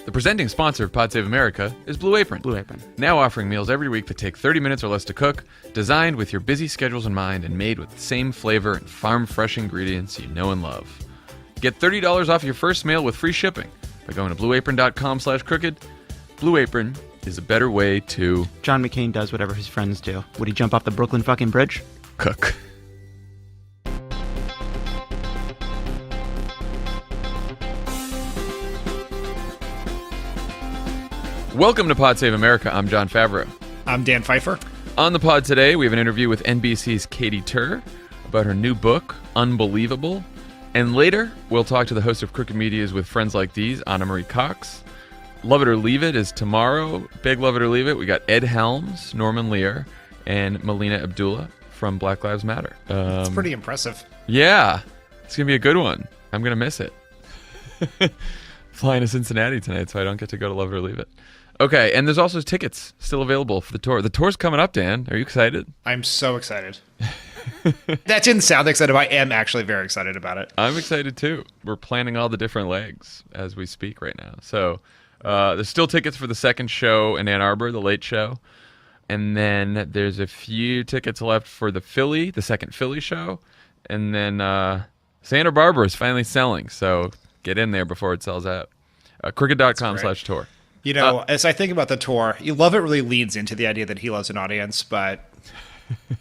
The presenting sponsor of Pod Save America is Blue Apron. Blue Apron. Now offering meals every week that take 30 minutes or less to cook, designed with your busy schedules in mind and made with the same flavor and farm-fresh ingredients you know and love. Get $30 off your first meal with free shipping by going to blueapron.com/crooked. Blue Apron is a better way to... John McCain does whatever his friends do. Would he jump off the Brooklyn fucking bridge? cook. Welcome to Pod Save America. I'm Jon Favreau. I'm Dan Pfeiffer. On the pod today, we have an interview with NBC's Katie Tur about her new book, Unbelievable. And later, we'll talk to the host of Crooked Media's With Friends Like These, Anna Marie Cox. Love It or Leave It is tomorrow. Big Love It or Leave It. We got Ed Helms, Norman Lear, and Melina Abdullah from Black Lives Matter. It's pretty impressive. Yeah. It's going to be a good one. I'm going to miss it. Flying to Cincinnati tonight, so I don't get to go to Love It or Leave It. Okay, and there's also tickets still available for the tour. The tour's coming up, Dan. Are you excited? I'm so excited. That didn't sound excited, but I am actually very excited about it. I'm excited, too. We're planning all the different legs as we speak right now. So there's still tickets for the second show in Ann Arbor, the late show. And then there's a few tickets left for the second Philly show. And then Santa Barbara is finally selling, so get in there before it sells out. Crooked.com/tour. You know, as I think about the tour, You Love It really leads into the idea that he loves an audience, but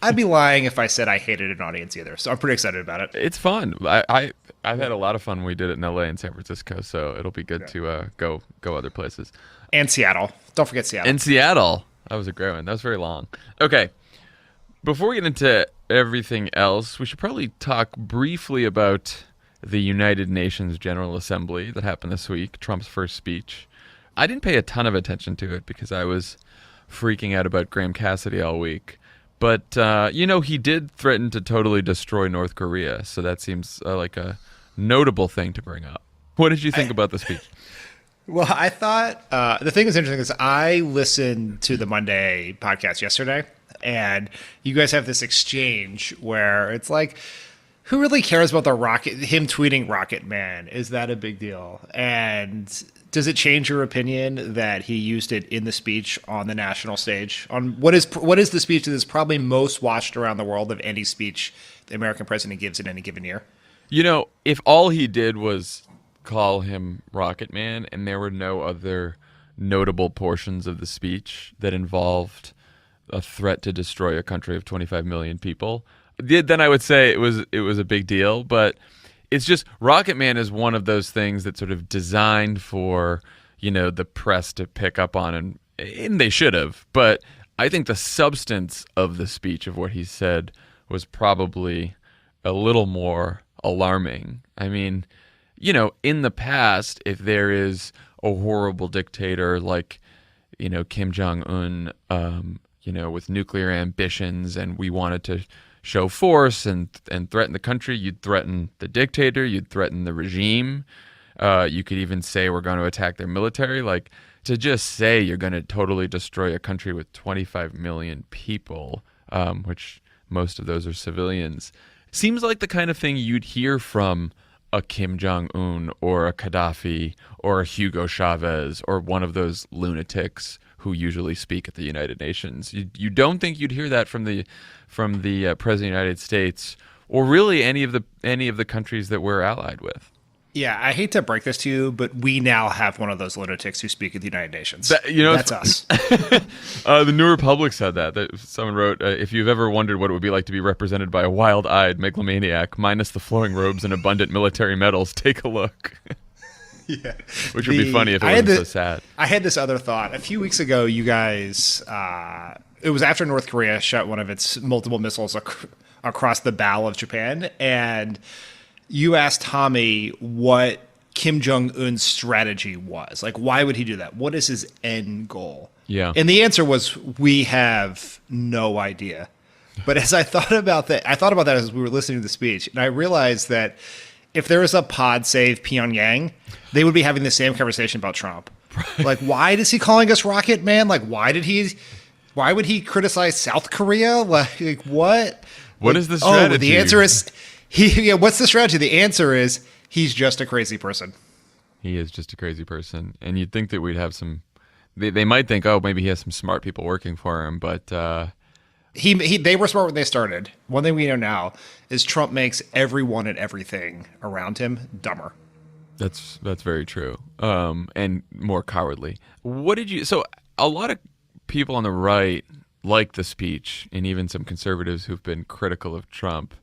I'd be lying if I said I hated an audience either. So I'm pretty excited about it. It's fun. I've had a lot of fun when we did it in LA and San Francisco, so it'll be good to go other places. And Seattle. Don't forget Seattle. And Seattle. That was a great one. That was very long. Okay. Before we get into everything else, we should probably talk briefly about the United Nations General Assembly that happened this week, Trump's first speech. I didn't pay a ton of attention to it because I was freaking out about Graham Cassidy all week. But, he did threaten to totally destroy North Korea, so that seems like a notable thing to bring up. What did you think about the speech? Well, I thought the thing that's interesting is I listened to the Monday podcast yesterday, and you guys have this exchange where it's like, who really cares about him tweeting Rocket Man? Is that a big deal? And does it change your opinion that he used it in the speech on the national stage? On what is the speech that is probably most watched around the world of any speech the American president gives in any given year? You know, if all he did was call him Rocket Man and there were no other notable portions of the speech that involved a threat to destroy a country of 25 million people, then I would say it was a big deal. But it's just Rocket Man is one of those things that's sort of designed for, the press to pick up on, and they should have. But I think the substance of the speech of what he said was probably a little more alarming. I mean, in the past, if there is a horrible dictator like, Kim Jong-un, with nuclear ambitions, and we wanted to show force and threaten the country, you'd threaten the dictator, you'd threaten the regime. You could even say we're going to attack their military. Like, to just say you're going to totally destroy a country with 25 million people, which most of those are civilians, seems like the kind of thing you'd hear from a Kim Jong-un or a Gaddafi or a Hugo Chavez or one of those lunatics who usually speak at the United Nations. You don't think you'd hear that from the President of the United States or really any of the countries that we're allied with. Yeah, I hate to break this to you, but we now have one of those lunatics who speak at the United Nations. That's us. The New Republic said that someone wrote, if you've ever wondered what it would be like to be represented by a wild-eyed megalomaniac, minus the flowing robes and abundant military medals, take a look. Yeah, which would be funny if it wasn't so sad. I had this other thought. A few weeks ago, you guys, it was after North Korea shot one of its multiple missiles across the bow of Japan, and you asked Tommy what Kim Jong-un's strategy was. Like, why would he do that? What is his end goal? Yeah. And the answer was, we have no idea. But as I thought about that as we were listening to the speech, and I realized that if there was a pod save Pyongyang, they would be having the same conversation about Trump. Right. Like, why is he calling us Rocket Man? Like, why would he criticize South Korea? Like what? What is the strategy? Oh, the answer is what's the strategy? The answer is he's just a crazy person. He is just a crazy person, and you'd think that we'd have some. They might think, oh, maybe he has some smart people working for him, but they were smart when they started. One thing we know now is Trump makes everyone and everything around him dumber. That's very true, and more cowardly. What did you? So a lot of people on the right like the speech, and even some conservatives who've been critical of Trump.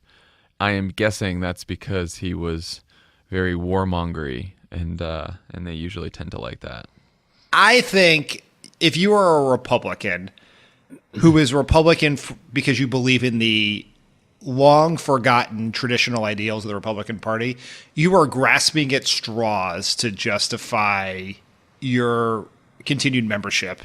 I am guessing that's because he was very warmongery, and they usually tend to like that. I think if you are a Republican who is Republican because you believe in the long forgotten traditional ideals of the Republican Party, you are grasping at straws to justify your continued membership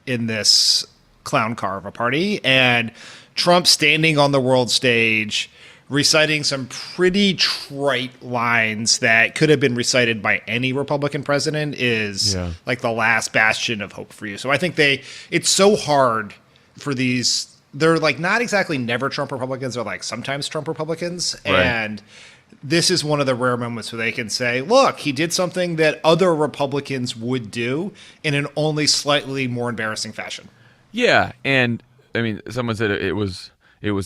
in this clown car of a party. And Trump standing on the world stage reciting some pretty trite lines that could have been recited by any Republican president is like the last bastion of hope for you. So I think it's so hard for these. They're like not exactly never Trump Republicans. They're like sometimes Trump Republicans. Right. And this is one of the rare moments where they can say, look, he did something that other Republicans would do in an only slightly more embarrassing fashion. Yeah. And I mean, someone said it was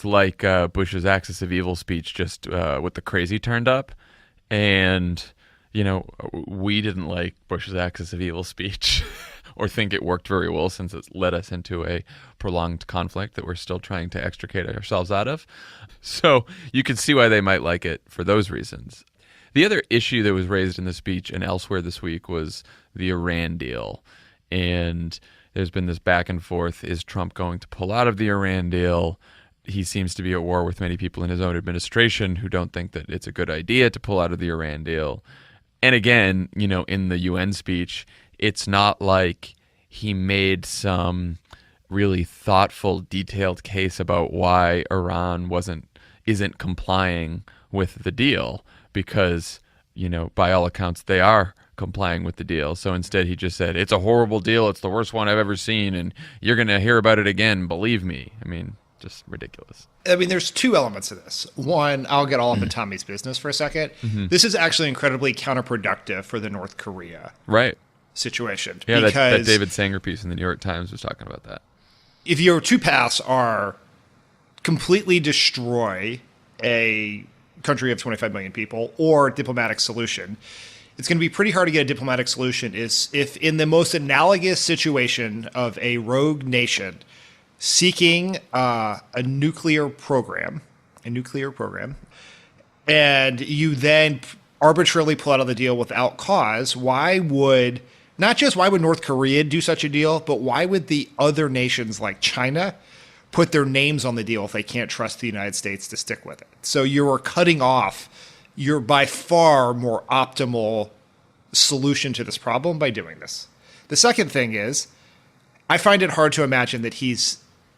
like Bush's Axis of Evil speech, just with the crazy turned up. And, we didn't like Bush's Axis of Evil speech or think it worked very well since it led us into a prolonged conflict that we're still trying to extricate ourselves out of. So you can see why they might like it for those reasons. The other issue that was raised in the speech and elsewhere this week was the Iran deal. And there's been this back and forth. Is Trump going to pull out of the Iran deal? He seems to be at war with many people in his own administration who don't think that it's a good idea to pull out of the Iran deal. And again, in the UN speech, it's not like he made some really thoughtful, detailed case about why Iran isn't complying with the deal because, by all accounts, they are complying with the deal. So instead he just said, it's a horrible deal. It's the worst one I've ever seen. And you're going to hear about it again. Believe me. I mean, just ridiculous. I mean, there's two elements to this. One, I'll get all up in Tommy's business for a second. Mm-hmm. This is actually incredibly counterproductive for the North Korea situation. Yeah, that David Sanger piece in the New York Times was talking about that. If your two paths are completely destroy a country of 25 million people or diplomatic solution, it's going to be pretty hard to get a diplomatic solution if in the most analogous situation of a rogue nation seeking a nuclear program, and you then arbitrarily pull out of the deal without cause, why would North Korea do such a deal, but why would the other nations like China put their names on the deal if they can't trust the United States to stick with it? So you're cutting off your by far more optimal solution to this problem by doing this. The second thing is, I find it hard to imagine that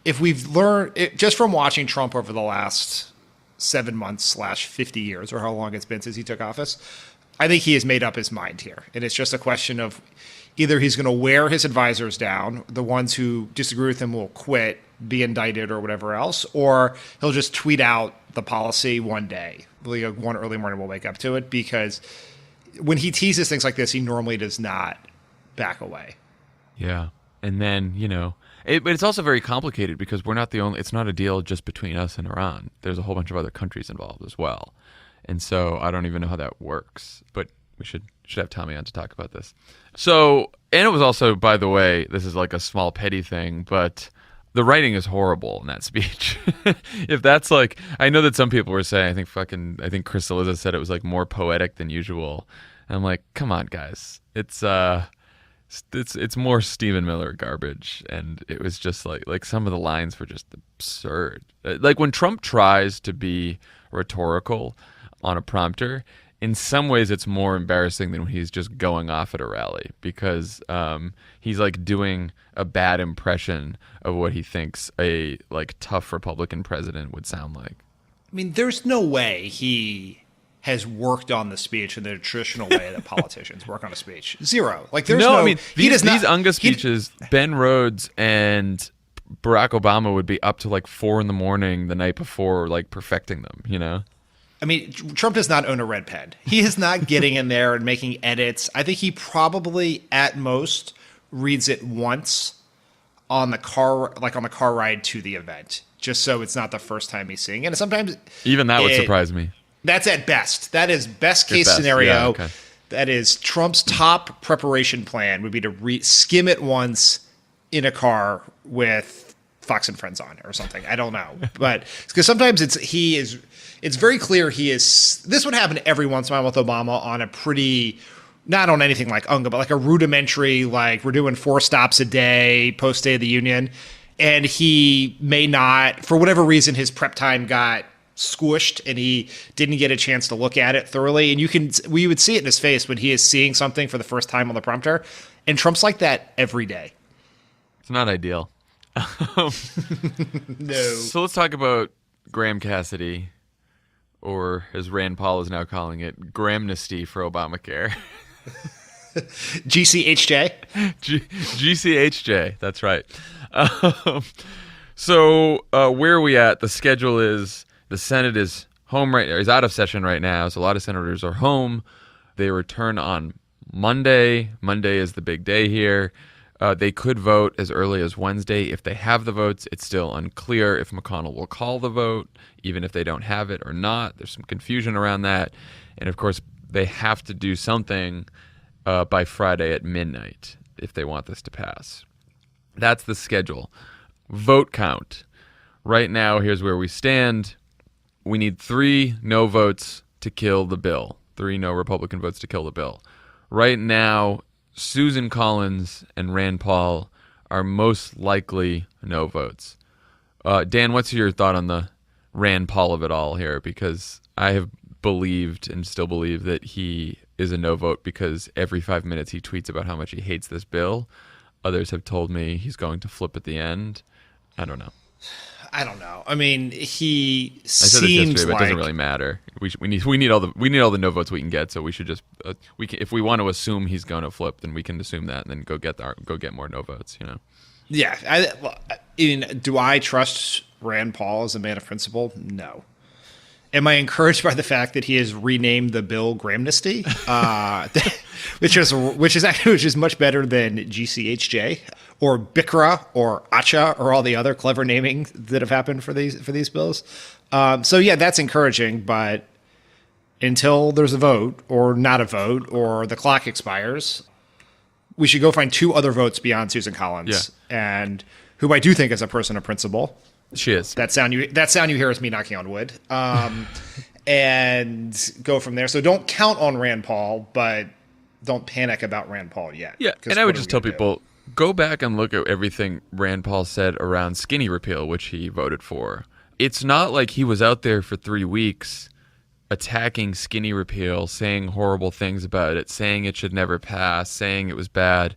if we've learned just from watching Trump over the last 7 months / 50 years or how long it's been since he took office, I think he has made up his mind here. And it's just a question of either he's going to wear his advisors down, the ones who disagree with him will quit, be indicted or whatever else, or he'll just tweet out the policy one day. One early morning we'll wake up to it, because when he teases things like this, he normally does not back away. Yeah. And then, but it's also very complicated because it's not a deal just between us and Iran. There's a whole bunch of other countries involved as well. And so I don't even know how that works, but we should have Tommy on to talk about this. So, and it was also, by the way, this is like a small petty thing, but the writing is horrible in that speech. If that's like, I know that some people were saying, I think Chris Eliza said it was like more poetic than usual. And I'm like, come on, guys. It's more Stephen Miller garbage, and it was just like some of the lines were just absurd. Like when Trump tries to be rhetorical on a prompter, in some ways it's more embarrassing than when he's just going off at a rally, because he's like doing a bad impression of what he thinks a like tough Republican president would sound like. I mean, there's no way he has worked on the speech in the traditional way that politicians work on a speech. Zero. Like there's no. I mean, these UNGA speeches, Ben Rhodes and Barack Obama would be up to like 4 a.m. the night before, like perfecting them. I mean, Trump does not own a red pen. He is not getting in there and making edits. I think he probably, at most, reads it once on the car ride to the event, just so it's not the first time he's seeing it. And sometimes even that would surprise me. That's at best. That is best case scenario. Yeah, okay. That is Trump's top preparation plan would be to skim it once in a car with Fox and Friends on or something. I don't know, but because sometimes it's very clear he is. This would happen every once in a while with Obama on a pretty, not on anything like UNGA, but like a rudimentary, like we're doing 4 stops a day post State of the Union, and he may not, for whatever reason, his prep time got squished and he didn't get a chance to look at it thoroughly. And we would see it in his face when he is seeing something for the first time on the prompter. And Trump's like that every day. It's not ideal. No. So let's talk about Graham Cassidy, or as Rand Paul is now calling it, Grahamnesty for Obamacare. GCHJ? GCHJ, that's right. So where are we at? The schedule is the Senate is is out of session right now, so a lot of senators are home. They return on Monday. Monday is the big day here. They could vote as early as Wednesday. If they have the votes, it's still unclear if McConnell will call the vote, even if they don't have it or not. There's some confusion around that. And, of course, they have to do something by Friday at midnight if they want this to pass. That's the schedule. Vote count. Right now, here's where we stand. We need 3 no votes to kill the bill. 3 no Republican votes to kill the bill. Right now, Susan Collins and Rand Paul are most likely no votes. Dan, what's your thought on the Rand Paul of it all here? Because I have believed and still believe that he is a no vote because every 5 minutes he tweets about how much he hates this bill. Others have told me he's going to flip at the end. I don't know. I mean, he I said seems this yesterday, but like it doesn't really matter. We need all the no votes we can get. So we should just if we want to assume he's going to flip, then we can assume that and then go get more no votes. You know. Yeah. I mean, do I trust Rand Paul as a man of principle? No. Am I encouraged by the fact that he has renamed the bill Grahamnesty, which is much better than GCHJ or BICRA or ACHA or all the other clever naming that have happened for these bills? So yeah, that's encouraging. But until there's a vote or not a vote or the clock expires, we should go find 2 other votes beyond Susan Collins, and who I do think is a person of principle. She is. That sound you hear is me knocking on wood. And go from there. So don't count on Rand Paul, but don't panic about Rand Paul yet. Yeah, and I would just tell people, go back and look at everything Rand Paul said around skinny repeal, which he voted for. It's not like he was out there for 3 weeks attacking skinny repeal, saying horrible things about it, saying it should never pass, saying it was bad,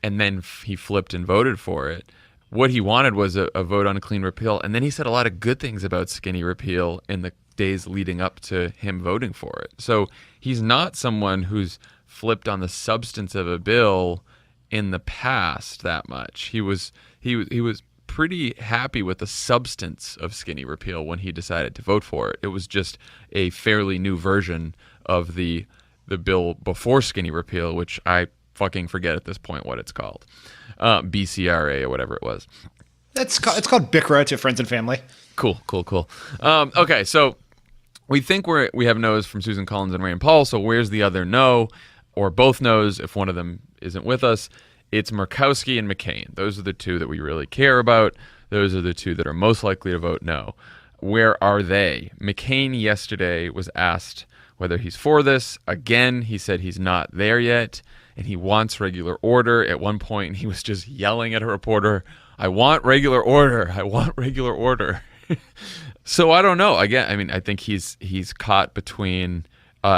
and then he flipped and voted for it. What he wanted was a vote on clean repeal, and then he said a lot of good things about skinny repeal in the days leading up to him voting for it. So he's not someone who's flipped on the substance of a bill in the past that much. He was pretty happy with the substance of skinny repeal when he decided to vote for it. It was just a fairly new version of the bill before skinny repeal, which I fucking forget at this point what it's called. BCRA or whatever it was. It's called BICRA to friends and family. Cool. Okay, so we think we have no's from Susan Collins and Rand Paul, so where's the other no? Or both no's if one of them isn't with us. It's Murkowski and McCain. Those are the 2 that we really care about. Those are the 2 that are most likely to vote no. Where are they? McCain yesterday was asked whether he's for this. Again, he said he's not there yet, and he wants regular order. At one point, he was just yelling at a reporter, I want regular order. I want regular order. So I don't know. Again, I mean, I think he's caught between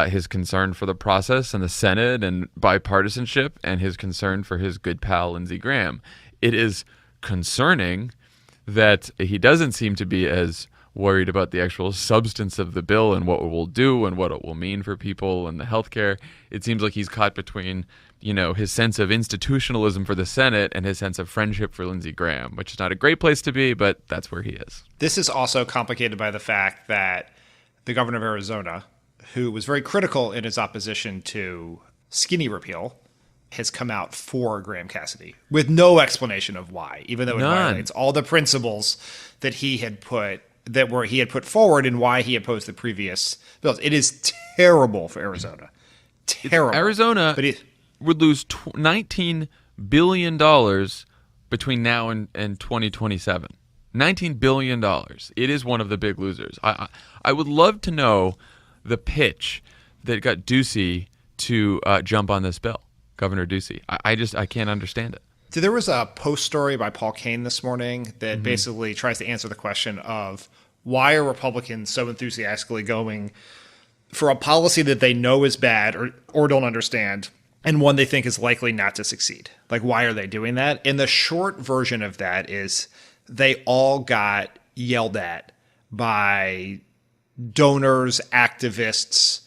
his concern for the process and the Senate and bipartisanship and his concern for his good pal, Lindsey Graham. It is concerning that he doesn't seem to be as worried about the actual substance of the bill and what it will do and what it will mean for people and the healthcare. It seems like he's caught between, his sense of institutionalism for the Senate and his sense of friendship for Lindsey Graham, which is not a great place to be, but that's where he is. This is also complicated by the fact that the governor of Arizona, who was very critical in his opposition to skinny repeal, has come out for Graham Cassidy with no explanation of why, even though it violates all the principles that he had put forward and why he opposed the previous bills. It is terrible for Arizona. Terrible. Arizona would lose $19 billion between now and 2027. $19 billion. It is one of the big losers. I would love to know the pitch that got Ducey to jump on this bill, Governor Ducey. I can't understand it. So there was a post story by Paul Kane this morning that basically tries to answer the question of why are Republicans so enthusiastically going for a policy that they know is bad or don't understand, and one they think is likely not to succeed. Like, why are they doing that? And the short version of that is they all got yelled at by donors, activists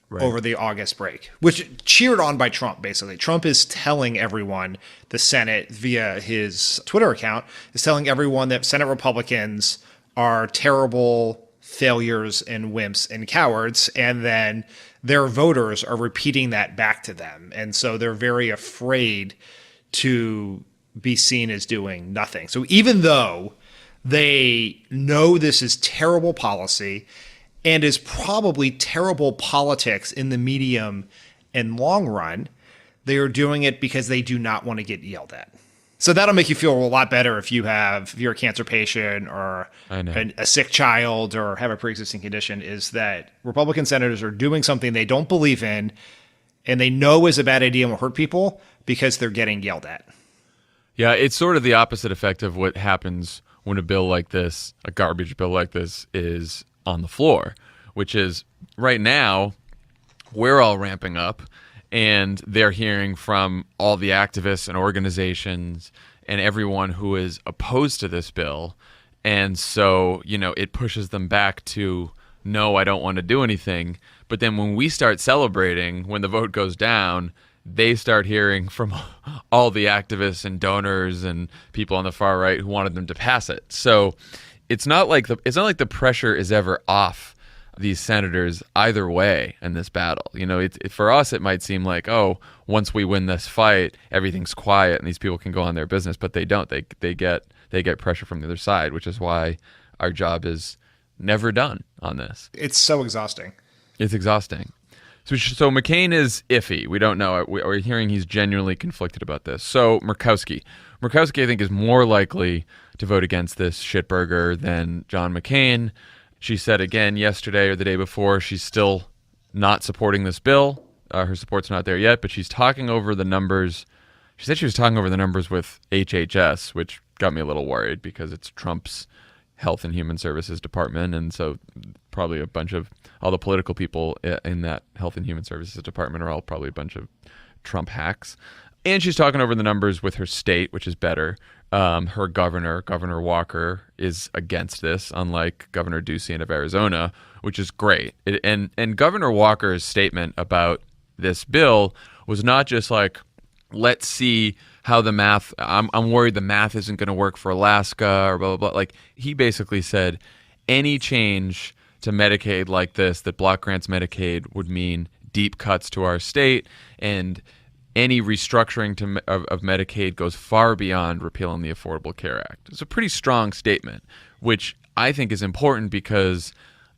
over the August break, which cheered on by Trump, basically. Trump is telling everyone, the Senate via his Twitter account, is telling everyone that Senate Republicans are terrible failures and wimps and cowards, and then their voters are repeating that back to them. And so they're very afraid to be seen as doing nothing. So even though they know this is terrible policy and is probably terrible politics in the medium and long run, they are doing it because they do not want to get yelled at. So that'll make you feel a lot better if you're a cancer patient or a sick child or have a pre-existing condition, is that Republican senators are doing something they don't believe in and they know is a bad idea and will hurt people because they're getting yelled at. Yeah, it's sort of the opposite effect of what happens when a bill like this, a garbage bill like this, is on the floor, which is right now we're all ramping up. And they're hearing from all the activists and organizations and everyone who is opposed to this bill. And so, it pushes them back to, no, I don't want to do anything. But then when we start celebrating, when the vote goes down, they start hearing from all the activists and donors and people on the far right who wanted them to pass it. So it's not like the pressure is ever off these senators either way in this battle. For us, it might seem like, oh, once we win this fight, everything's quiet and these people can go on their business, but they don't. They get pressure from the other side, which is why our job is never done on this. It's so exhausting. It's exhausting. So McCain is iffy. We don't know. We're hearing he's genuinely conflicted about this. So Murkowski, I think, is more likely to vote against this shitburger than John McCain. She said again yesterday or the day before she's still not supporting this bill. Her support's not there yet, but she's talking over the numbers. She said she was talking over the numbers with HHS, which got me a little worried because it's Trump's Health and Human Services Department, and so probably a bunch of all the political people in that Health and Human Services Department are all probably a bunch of Trump hacks. And she's talking over the numbers with her state, which is better. Her Governor Walker, is against this, unlike Governor Ducey of Arizona, which is great. And Governor Walker's statement about this bill was not just like, let's see how the math, I'm worried the math isn't going to work for Alaska or blah, blah, blah. Like, he basically said any change to Medicaid like this, that block grants Medicaid, would mean deep cuts to our state, and any restructuring of Medicaid goes far beyond repealing the Affordable Care Act. It's a pretty strong statement, which I think is important because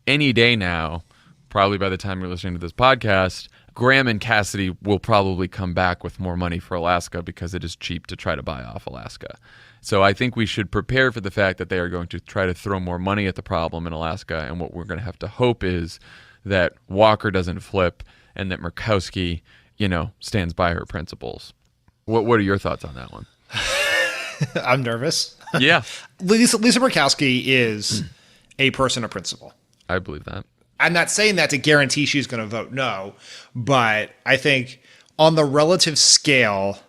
any day now, probably by the time you're listening to this podcast, Graham and Cassidy will probably come back with more money for Alaska because it is cheap to try to buy off Alaska. So I think we should prepare for the fact that they are going to try to throw more money at the problem in Alaska, and what we're going to have to hope is that Walker doesn't flip and that Murkowski stands by her principles. What are your thoughts on that one? I'm nervous. Yeah. Lisa Murkowski is a person of principle. I believe that. I'm not saying that to guarantee she's going to vote no, but I think on the relative scale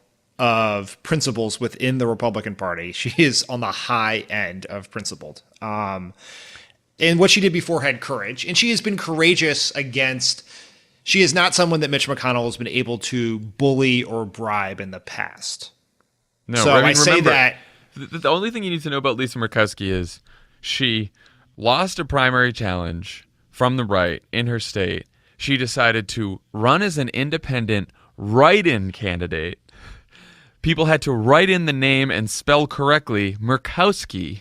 of principles within the Republican Party, she is on the high end of principled. And what she did before had courage, and she has been courageous against. She is not someone that Mitch McConnell has been able to bully or bribe in the past. No, so I say remember, that. The only thing you need to know about Lisa Murkowski is she lost a primary challenge from the right in her state, she decided to run as an independent write-in candidate. People had to write in the name and spell correctly Murkowski,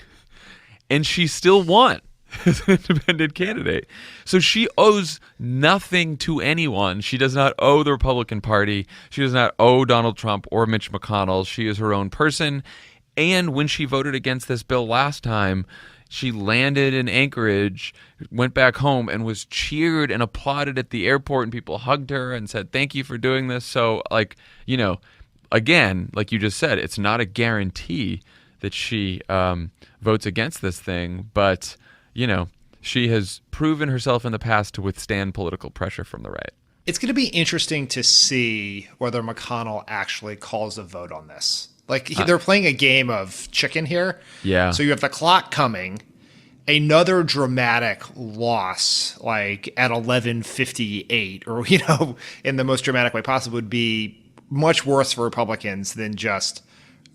and she still won as an independent candidate. So she owes nothing to anyone. She does not owe the Republican Party. She does not owe Donald Trump or Mitch McConnell. She is her own person. And when she voted against this bill last time, she landed in Anchorage, went back home, and was cheered and applauded at the airport, and people hugged her and said, thank you for doing this. So, like, you know, again, like you just said, it's not a guarantee that she votes against this thing, but, you know, she has proven herself in the past to withstand political pressure from the right. It's going to be interesting to see whether McConnell actually calls a vote on this. Like, they're playing a game of chicken here. Yeah. So you have the clock coming, another dramatic loss, like at 11:58, or, you know, in the most dramatic way possible, would be much worse for Republicans than just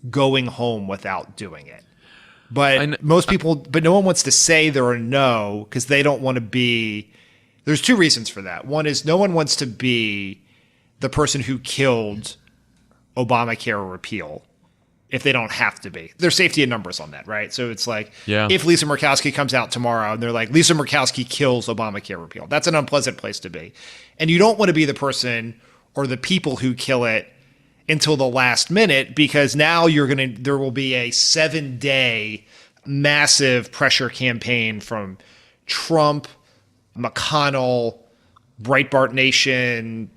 going home without doing it. But most people, but no one wants to say they're a no because they don't want to be. There's two reasons for that. One is no one wants to be the person who killed Obamacare repeal if they don't have to be. There's safety in numbers on that, right? So it's like, if Lisa Murkowski comes out tomorrow and they're like, Lisa Murkowski kills Obamacare repeal, that's an unpleasant place to be. And you don't want to be the person or the people who kill it until the last minute, because now there will be a 7-day massive pressure campaign from Trump, McConnell, Breitbart Nation,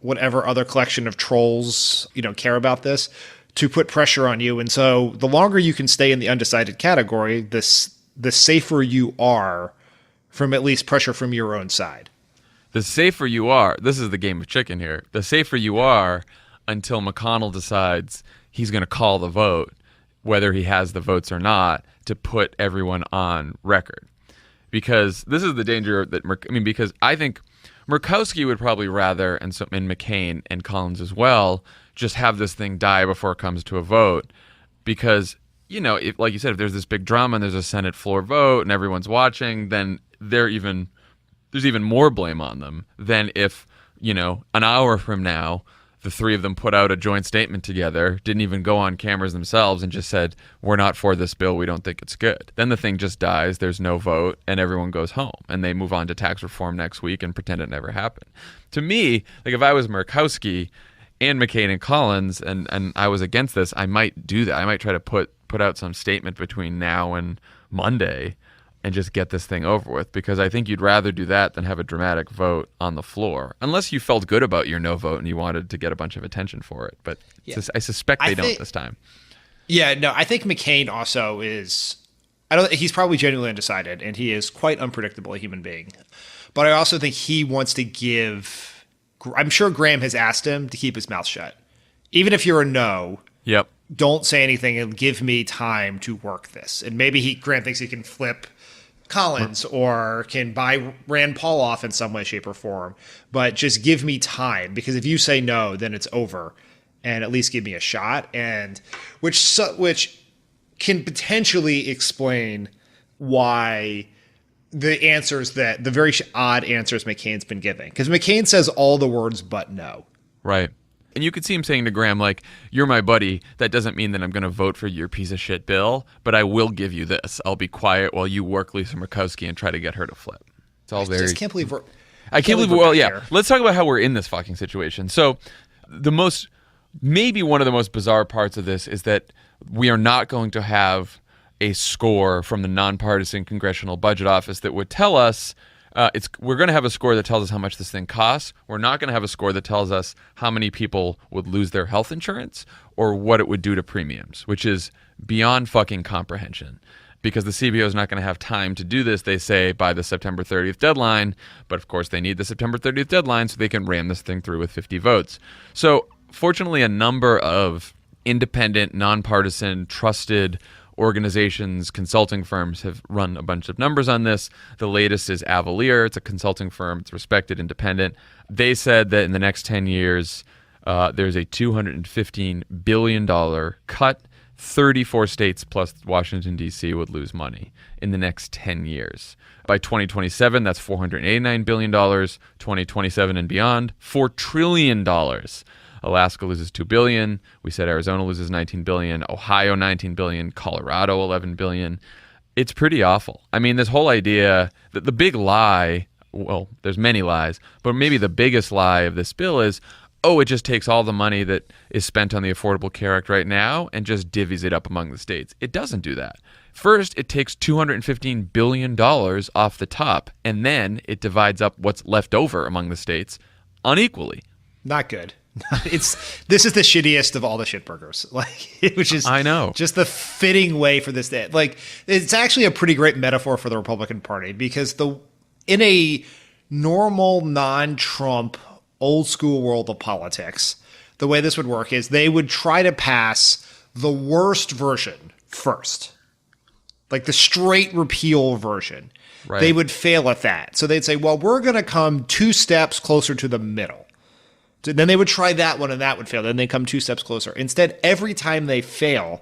whatever other collection of trolls, you know, care about this, to put pressure on you. And so the longer you can stay in the undecided category, the safer you are from at least pressure from your own side. The safer you are, this is the game of chicken here, the safer you are until McConnell decides he's going to call the vote, whether he has the votes or not, to put everyone on record. Because this is the danger that, because I think Murkowski would probably rather, and McCain and Collins as well, just have this thing die before it comes to a vote. Because, you know, if, like you said, if there's this big drama and there's a Senate floor vote and everyone's watching, then there's even more blame on them than if, you know, an hour from now, the three of them put out a joint statement together, didn't even go on cameras themselves, and just said, we're not for this bill, we don't think it's good. Then the thing just dies, there's no vote, and everyone goes home. And they move on to tax reform next week and pretend it never happened. To me, like if I was Murkowski and McCain and Collins and I was against this, I might do that. I might try to put out some statement between now and Monday and just get this thing over with, because I think you'd rather do that than have a dramatic vote on the floor, unless you felt good about your no vote and you wanted to get a bunch of attention for it. But I suspect they don't this time. Yeah, no, I think McCain also is, he's probably genuinely undecided, and he is quite unpredictable a human being. But I also think he wants to give, I'm sure Graham has asked him to keep his mouth shut. Even if you're a no, don't say anything and give me time to work this. And maybe Graham thinks he can flip Collins or can buy Rand Paul off in some way, shape, or form, but just give me time, because if you say no, then it's over, and at least give me a shot, and which can potentially explain why the very odd answers McCain's been giving, because McCain says all the words but no. Right. And you could see him saying to Graham, like, you're my buddy. That doesn't mean that I'm going to vote for your piece of shit bill, but I will give you this. I'll be quiet while you work Lisa Murkowski and try to get her to flip. It's all very... I just can't believe we're... Let's talk about how we're in this fucking situation. So maybe one of the most bizarre parts of this is that we are not going to have a score from the nonpartisan Congressional Budget Office that would tell us we're going to have a score that tells us how much this thing costs. We're not going to have a score that tells us how many people would lose their health insurance or what it would do to premiums, which is beyond fucking comprehension, because the CBO is not going to have time to do this, they say, by the September 30th deadline. But of course, they need the September 30th deadline so they can ram this thing through with 50 votes. So fortunately, a number of independent, nonpartisan, trusted organizations, consulting firms have run a bunch of numbers on this. The latest is Avalier. It's a consulting firm. It's respected, independent. They said that in the next 10 years, there's a $215 billion cut 34 states plus Washington, D.C. would lose money in the next 10 years. By 2027, that's $489 billion. 2027 and beyond, $4 trillion. Alaska loses $2 billion. We said Arizona loses $19 billion. Ohio, $19 billion. Colorado, $11 billion. It's pretty awful. I mean, this whole idea that the big lie, well, there's many lies, but maybe the biggest lie of this bill is, oh, it just takes all the money that is spent on the Affordable Care Act right now and just divvies it up among the states. It doesn't do that. First, it takes $215 billion off the top, and then it divides up what's left over among the states unequally. Not good. This is the shittiest of all the shitburgers. Which is I know. Just the fitting way for this day. It's actually a pretty great metaphor for the Republican Party because in a normal non-Trump old school world of politics, the way this would work is they would try to pass the worst version first. Like the straight repeal version. Right. They would fail at that. So they'd say, well, we're going to come 2 steps closer to the middle. Then they would try that one and that would fail. Then they come 2 steps closer. Instead, every time they fail,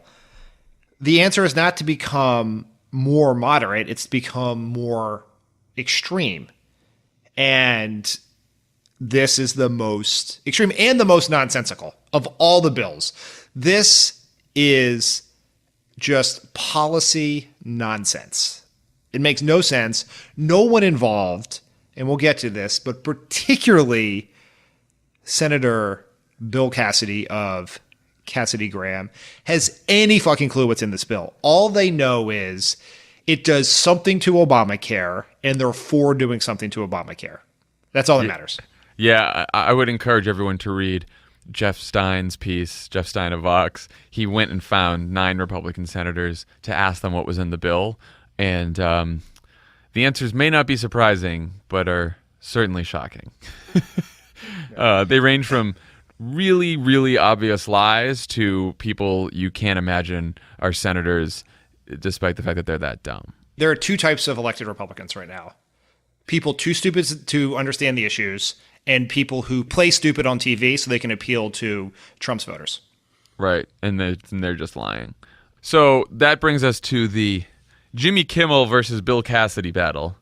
the answer is not to become more moderate. It's to become more extreme. And this is the most extreme and the most nonsensical of all the bills. This is just policy nonsense. It makes no sense. No one involved, and we'll get to this, but particularly Senator Bill Cassidy of Cassidy Graham has any fucking clue what's in this bill. All they know is it does something to Obamacare, and they're for doing something to Obamacare. That's all that matters. Yeah, I would encourage everyone to read Jeff Stein's piece, Jeff Stein of Vox. He went and found 9 Republican senators to ask them what was in the bill. And the answers may not be surprising, but are certainly shocking. They range from really, really obvious lies to people you can't imagine are senators, despite the fact that they're that dumb. There are 2 types of elected Republicans right now. People too stupid to understand the issues, and people who play stupid on TV so they can appeal to Trump's voters. Right, and they're just lying. So that brings us to the Jimmy Kimmel versus Bill Cassidy battle,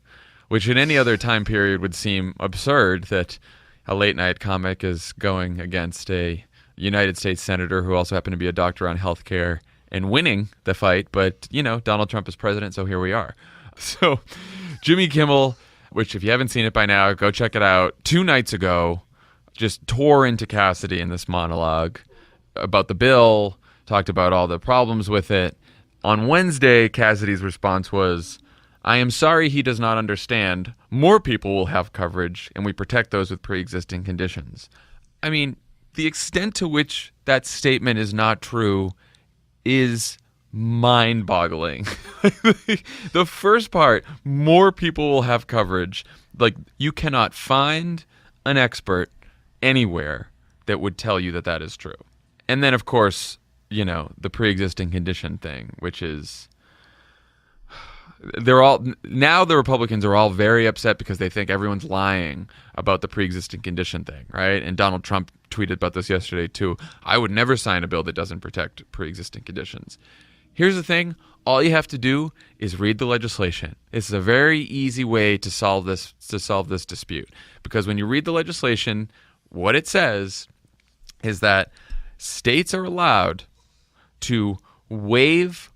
which in any other time period would seem absurd that a late-night comic is going against a United States senator who also happened to be a doctor on health care and winning the fight. But, Donald Trump is president, so here we are. So Jimmy Kimmel, which if you haven't seen it by now, go check it out. 2 nights ago, just tore into Cassidy in this monologue about the bill, talked about all the problems with it. On Wednesday, Cassidy's response was, I am sorry he does not understand. More people will have coverage, and we protect those with pre-existing conditions. I mean, the extent to which that statement is not true is mind-boggling. The first part, more people will have coverage. Like, you cannot find an expert anywhere that would tell you that that is true. And then, of course, the pre-existing condition thing, which is the Republicans are all very upset because they think everyone's lying about the pre-existing condition thing, right? And Donald Trump tweeted about this yesterday too. I would never sign a bill that doesn't protect pre-existing conditions. Here's the thing. All you have to do is read the legislation. It's a very easy way to solve this dispute. Because when you read the legislation, what it says is that states are allowed to waive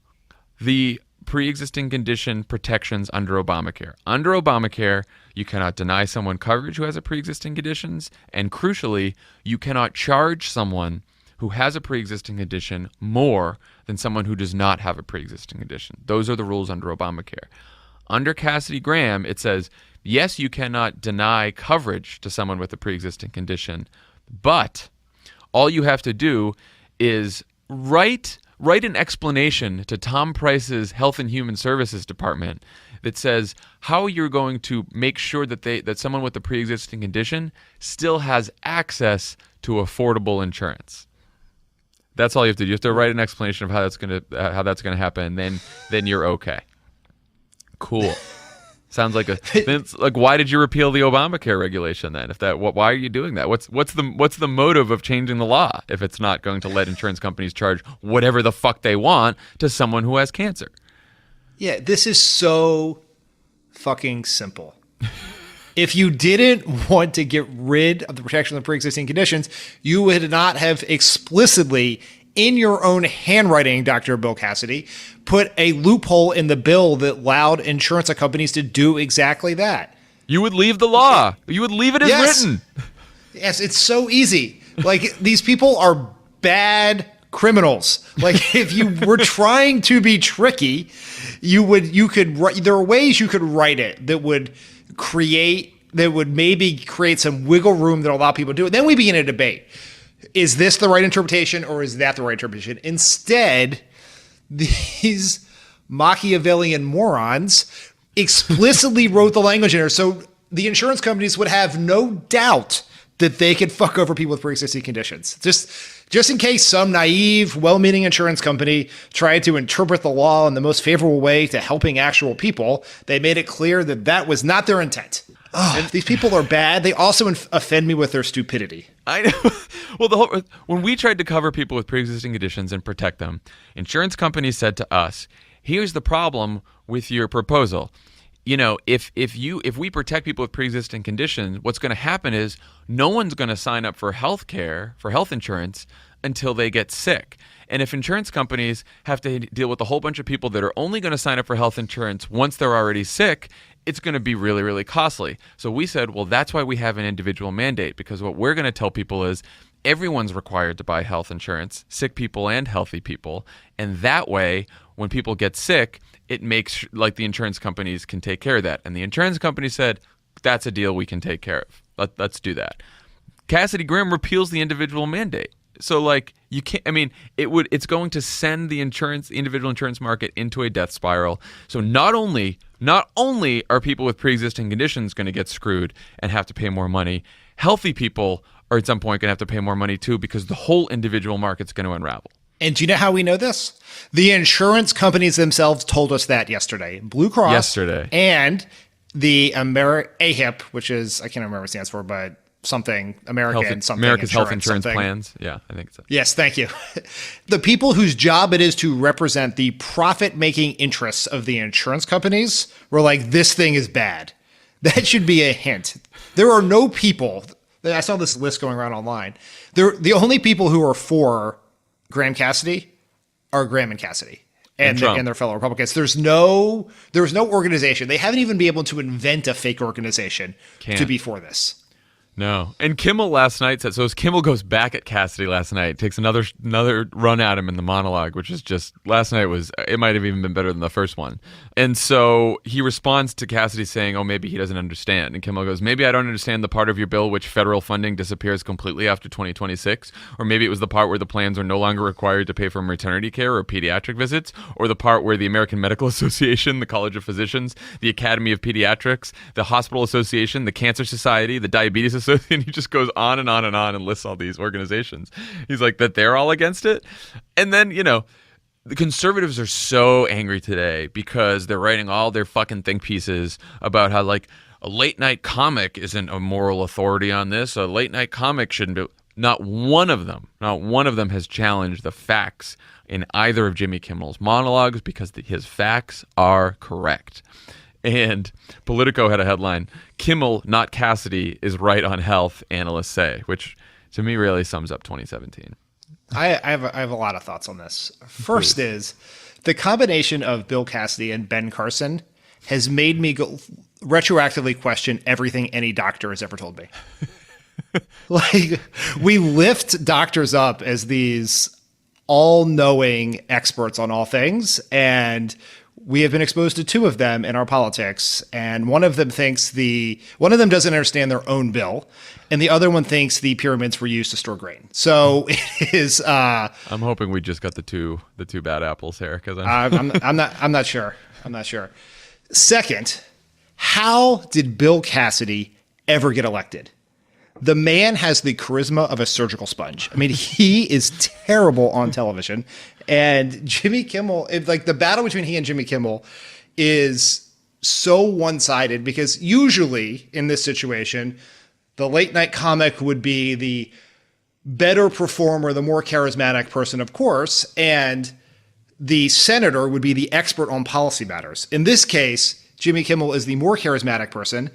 the pre-existing condition protections under Obamacare. Under Obamacare, you cannot deny someone coverage who has a pre-existing conditions, and crucially, you cannot charge someone who has a pre-existing condition more than someone who does not have a pre-existing condition. Those are the rules under Obamacare. Under Cassidy Graham, it says, yes, you cannot deny coverage to someone with a pre-existing condition, but all you have to do is write an explanation to Tom Price's Health and Human Services Department that says how you're going to make sure that someone with a pre-existing condition still has access to affordable insurance. That's all you have to do. You have to write an explanation of how that's going to happen, and then you're okay. Cool. Sounds like it's like, why did you repeal the Obamacare regulation then? Why are you doing that? What's the motive of changing the law if it's not going to let insurance companies charge whatever the fuck they want to someone who has cancer? Yeah, this is so fucking simple. If you didn't want to get rid of the protection of pre-existing conditions, you would not have explicitly, in your own handwriting, Dr. Bill Cassidy, put a loophole in the bill that allowed insurance companies to do exactly that. You would leave the law. You would leave it as written. Yes, it's so easy. Like, these people are bad criminals. Like, if you were trying to be tricky, there are ways you could write it that would maybe create some wiggle room that allow people to do it. Then we begin a debate. Is this the right interpretation or is that the right interpretation? Instead, these Machiavellian morons explicitly wrote the language in there so the insurance companies would have no doubt that they could fuck over people with pre-existing conditions. Just in case some naive, well-meaning insurance company tried to interpret the law in the most favorable way to helping actual people, they made it clear that that was not their intent. And these people are bad. They also offend me with their stupidity. I know. Well, when we tried to cover people with pre-existing conditions and protect them, insurance companies said to us, here's the problem with your proposal. You know, if we protect people with pre-existing conditions, what's going to happen is no one's going to sign up for health insurance until they get sick. And if insurance companies have to deal with a whole bunch of people that are only going to sign up for health insurance once they're already sick, it's going to be really, really costly. So we said, well, that's why we have an individual mandate, because what we're going to tell people is everyone's required to buy health insurance, sick people and healthy people. And that way, when people get sick, it makes like the insurance companies can take care of that. And the insurance company said, that's a deal we can take care of. Let's do that. Cassidy Graham repeals the individual mandate. So like you can't, I mean, it's going to send the individual insurance market into a death spiral. So not only are people with pre-existing conditions going to get screwed and have to pay more money, healthy people are at some point going to have to pay more money too, because the whole individual market's going to unravel. And do you know how we know this? The insurance companies themselves told us that yesterday. Blue Cross. Yesterday. And the AHIP, which is, I can't remember what it stands for, but something, America's Health Insurance Plans. Yeah, I think so. Yes, thank you. The people whose job it is to represent the profit-making interests of the insurance companies were like, this thing is bad. That should be a hint. There are no people, I saw this list going around online. The only people who are for Graham Cassidy are Graham and Cassidy and their fellow Republicans. There's no organization. They haven't even been able to invent a fake organization to be for this. No. And Kimmel last night said, so as Kimmel goes back at Cassidy last night, takes another run at him in the monologue, which is just, last night it might have even been better than the first one. And so he responds to Cassidy saying, oh, maybe he doesn't understand. And Kimmel goes, maybe I don't understand the part of your bill which federal funding disappears completely after 2026. Or maybe it was the part where the plans are no longer required to pay for maternity care or pediatric visits. Or the part where the American Medical Association, the College of Physicians, the Academy of Pediatrics, the Hospital Association, the Cancer Society, the Diabetes Association, and he just goes on and on and on and lists all these organizations. He's like, that they're all against it. And then, the conservatives are so angry today because they're writing all their fucking think pieces about how like a late night comic isn't a moral authority on this. A late night comic shouldn't be. Not one of them has challenged the facts in either of Jimmy Kimmel's monologues because his facts are correct. And Politico had a headline, Kimmel, not Cassidy, is right on health, analysts say, which to me really sums up 2017. I have a lot of thoughts on this. First is the combination of Bill Cassidy and Ben Carson has made me retroactively question everything any doctor has ever told me. Like, we lift doctors up as these all-knowing experts on all things, and we have been exposed to two of them in our politics, and one of them doesn't understand their own bill, and the other one thinks the pyramids were used to store grain. So it is. I'm hoping we just got the two bad apples here, because I'm not sure. Second, how did Bill Cassidy ever get elected? The man has the charisma of a surgical sponge. I mean, he is terrible on television. And Jimmy Kimmel, like the battle between he and Jimmy Kimmel is so one-sided because usually in this situation, the late night comic would be the better performer, the more charismatic person, of course, and the senator would be the expert on policy matters. In this case, Jimmy Kimmel is the more charismatic person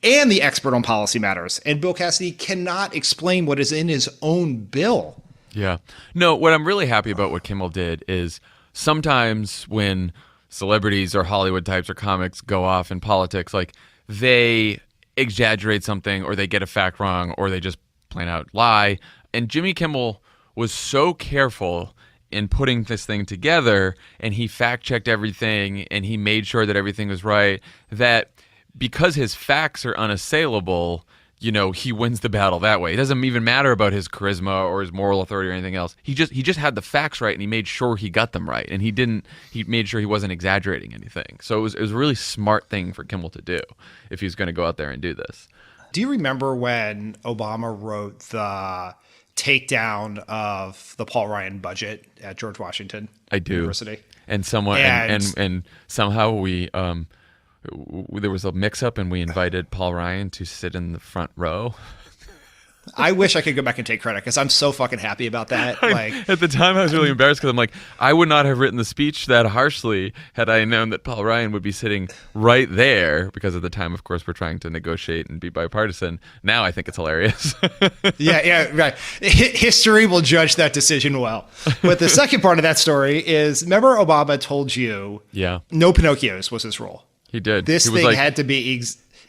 and the expert on policy matters. And Bill Cassidy cannot explain what is in his own bill. Yeah. No, what I'm really happy about what Kimmel did is sometimes when celebrities or Hollywood types or comics go off in politics, like they exaggerate something or they get a fact wrong or they just plain out lie. And Jimmy Kimmel was so careful in putting this thing together, and he fact checked everything and he made sure that everything was right, that because his facts are unassailable, you know, he wins the battle that way. It doesn't even matter about his charisma or his moral authority or anything else. He just had the facts right, and he made sure he got them right, and he made sure he wasn't exaggerating anything. So it was a really smart thing for Kimmel to do if he was going to go out there and do this. Do you remember when Obama wrote the takedown of the Paul Ryan budget at George Washington University? And somehow we there was a mix-up, and we invited Paul Ryan to sit in the front row. I wish I could go back and take credit because I'm so fucking happy about that. Like at the time, I was really embarrassed because I'm like, I would not have written the speech that harshly had I known that Paul Ryan would be sitting right there. Because at the time, of course, we're trying to negotiate and be bipartisan. Now I think it's hilarious. Yeah, right. History will judge that decision well. But the second part of that story is, remember Obama told you, no Pinocchios was his rule. He did. This thing had to be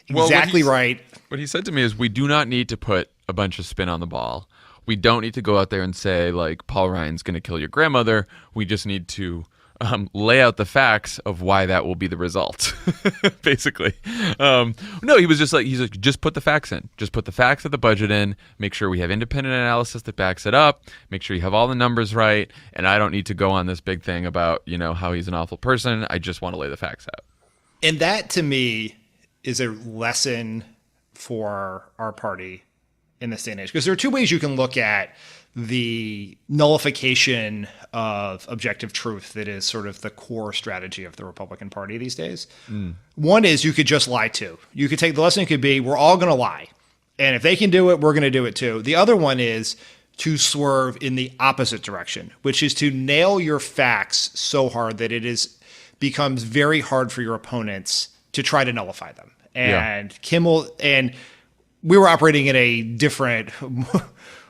exactly right. What he said to me is, we do not need to put a bunch of spin on the ball. We don't need to go out there and say, like, Paul Ryan's going to kill your grandmother. We just need to lay out the facts of why that will be the result, basically. No, he's like, just put the facts in. Just put the facts of the budget in. Make sure we have independent analysis that backs it up. Make sure you have all the numbers right. And I don't need to go on this big thing about, you know, how he's an awful person. I just want to lay the facts out. And that, to me, is a lesson for our party in this day and age. Because there are two ways you can look at the nullification of objective truth that is sort of the core strategy of the Republican Party these days. One is you could just lie too. You could take the lesson could be, we're all going to lie. And if they can do it, we're going to do it too. The other one is to swerve in the opposite direction, which is to nail your facts so hard that becomes very hard for your opponents to try to nullify them. And Kimmel and we were operating in a different,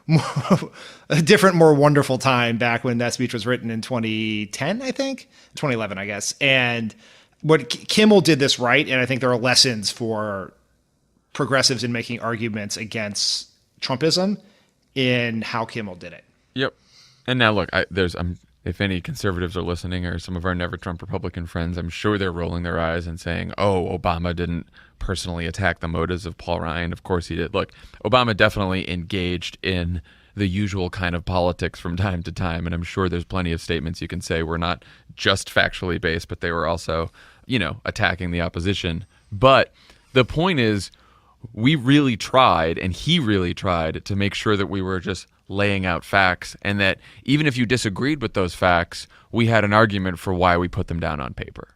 more wonderful time back when that speech was written in 2010, I think, 2011, I guess. And what Kimmel did this right, and I think there are lessons for progressives in making arguments against Trumpism in how Kimmel did it. Yep. And now look, if any conservatives are listening, or some of our Never Trump Republican friends, I'm sure they're rolling their eyes and saying, oh, Obama didn't personally attack the motives of Paul Ryan. Of course he did. Look, Obama definitely engaged in the usual kind of politics from time to time, and I'm sure there's plenty of statements you can say were not just factually based, but they were also, you know, attacking the opposition. But the point is, we really tried, and he really tried, to make sure that we were just laying out facts, and that even if you disagreed with those facts, we had an argument for why we put them down on paper.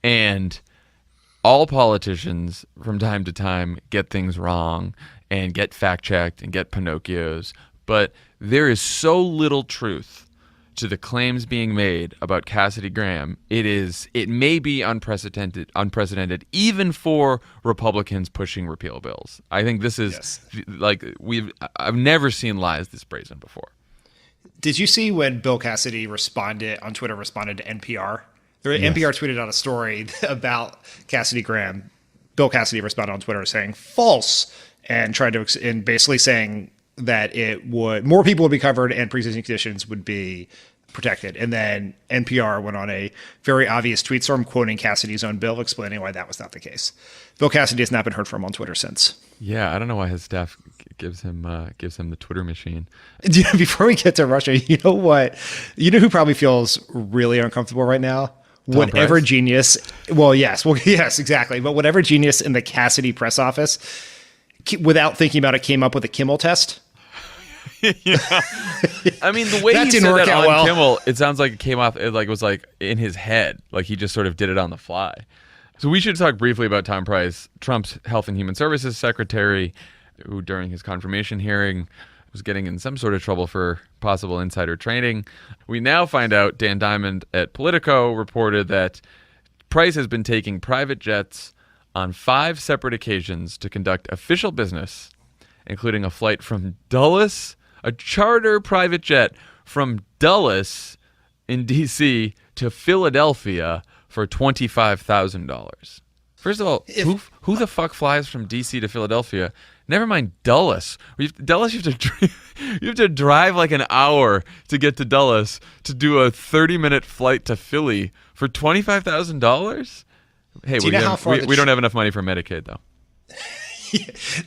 And all politicians from time to time get things wrong and get fact-checked and get Pinocchios, but there is so little truth to the claims being made about Cassidy Graham. It may be unprecedented even for Republicans pushing repeal bills. I think this is I've never seen lies this brazen before. Did you see when Bill Cassidy responded to NPR? NPR tweeted out a story about Cassidy Graham. Bill Cassidy responded on Twitter saying false, and basically saying that more people would be covered and pre-existing conditions would be protected. And then NPR went on a very obvious tweet storm quoting Cassidy's own bill, explaining why that was not the case. Bill Cassidy has not been heard from on Twitter since. Yeah, I don't know why his staff gives him the Twitter machine. Before we get to Russia, you know what? You know who probably feels really uncomfortable right now? Whatever Price? Genius. Well, yes, exactly. But whatever genius in the Cassidy press office, without thinking about it, came up with a Kimmel test. Yeah. I mean, the way he said that on Kimmel, it sounds like it came off, it was like in his head, like he just sort of did it on the fly. So we should talk briefly about Tom Price, Trump's Health and Human Services Secretary, who during his confirmation hearing was getting in some sort of trouble for possible insider trading. We now find out Dan Diamond at Politico reported that Price has been taking private jets on 5 separate occasions to conduct official business, including a flight from Dulles, a charter private jet from Dulles in D.C. to Philadelphia for $25,000. First of all, who the fuck flies from D.C. to Philadelphia? Never mind Dulles. Dulles, you have to drive like an hour to get to Dulles to do a 30-minute flight to Philly for $25,000. Hey, we don't have enough money for Medicaid though.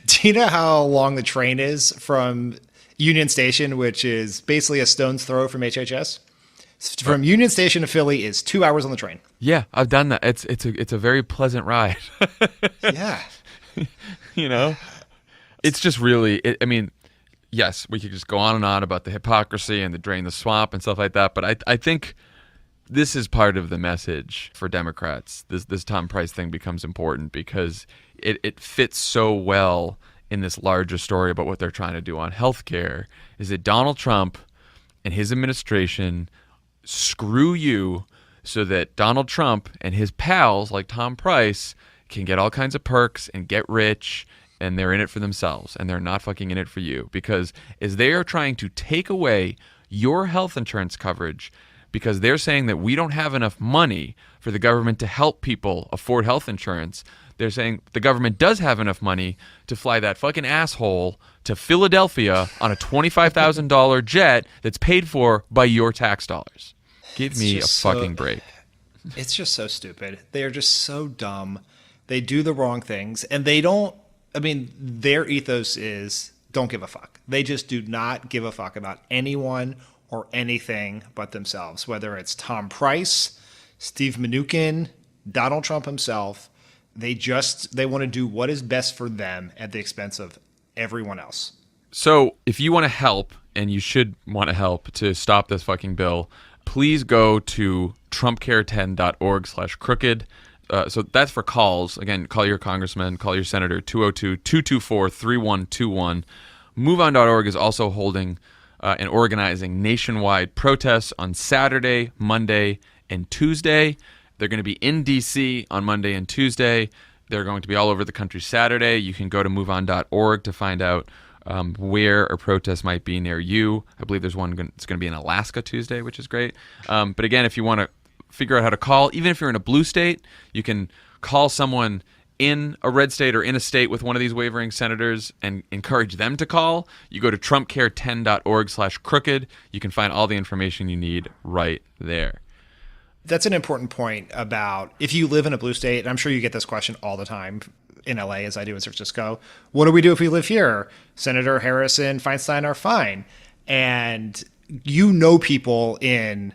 Do you know how long the train is from Union Station, which is basically a stone's throw from HHS? From Union Station to Philly is 2 hours on the train. Yeah, I've done that. It's a very pleasant ride. Yeah. You know, it's just really, I mean, yes, we could just go on and on about the hypocrisy and the drain the swamp and stuff like that. But I think this is part of the message for Democrats. This Tom Price thing becomes important because it fits so well in this larger story about what they're trying to do on healthcare. Is that Donald Trump and his administration screw you so that Donald Trump and his pals like Tom Price can get all kinds of perks and get rich, and they're in it for themselves and they're not fucking in it for you, because as they are trying to take away your health insurance coverage because they're saying that we don't have enough money for the government to help people afford health insurance, they're saying the government does have enough money to fly that fucking asshole to Philadelphia on a $25,000 jet that's paid for by your tax dollars. Give me a fucking break. It's just so stupid. They are just so dumb. They do the wrong things, and they don't, I mean, their ethos is don't give a fuck. They just do not give a fuck about anyone or anything but themselves, whether it's Tom Price, Steve Mnuchin, Donald Trump himself. They want to do what is best for them at the expense of everyone else. So if you want to help, and you should want to help to stop this fucking bill, please go to trumpcare10.org/crooked. So that's for calls. Again, call your congressman, call your senator, 202-224-3121. MoveOn.org is also holding and organizing nationwide protests on Saturday, Monday, and Tuesday. They're going to be in D.C. on Monday and Tuesday. They're going to be all over the country Saturday. You can go to MoveOn.org to find out where a protest might be near you. I believe there's one that's going to be in Alaska Tuesday, which is great. But again, if you want to figure out how to call, even if you're in a blue state, you can call someone in a red state or in a state with one of these wavering senators and encourage them to call. You go to trumpcare10.org/crooked. You can find all the information you need right there. That's an important point about if you live in a blue state, and I'm sure you get this question all the time in LA as I do in San Francisco. What do we do if we live here? Senator Harris and Feinstein are fine. And you know people in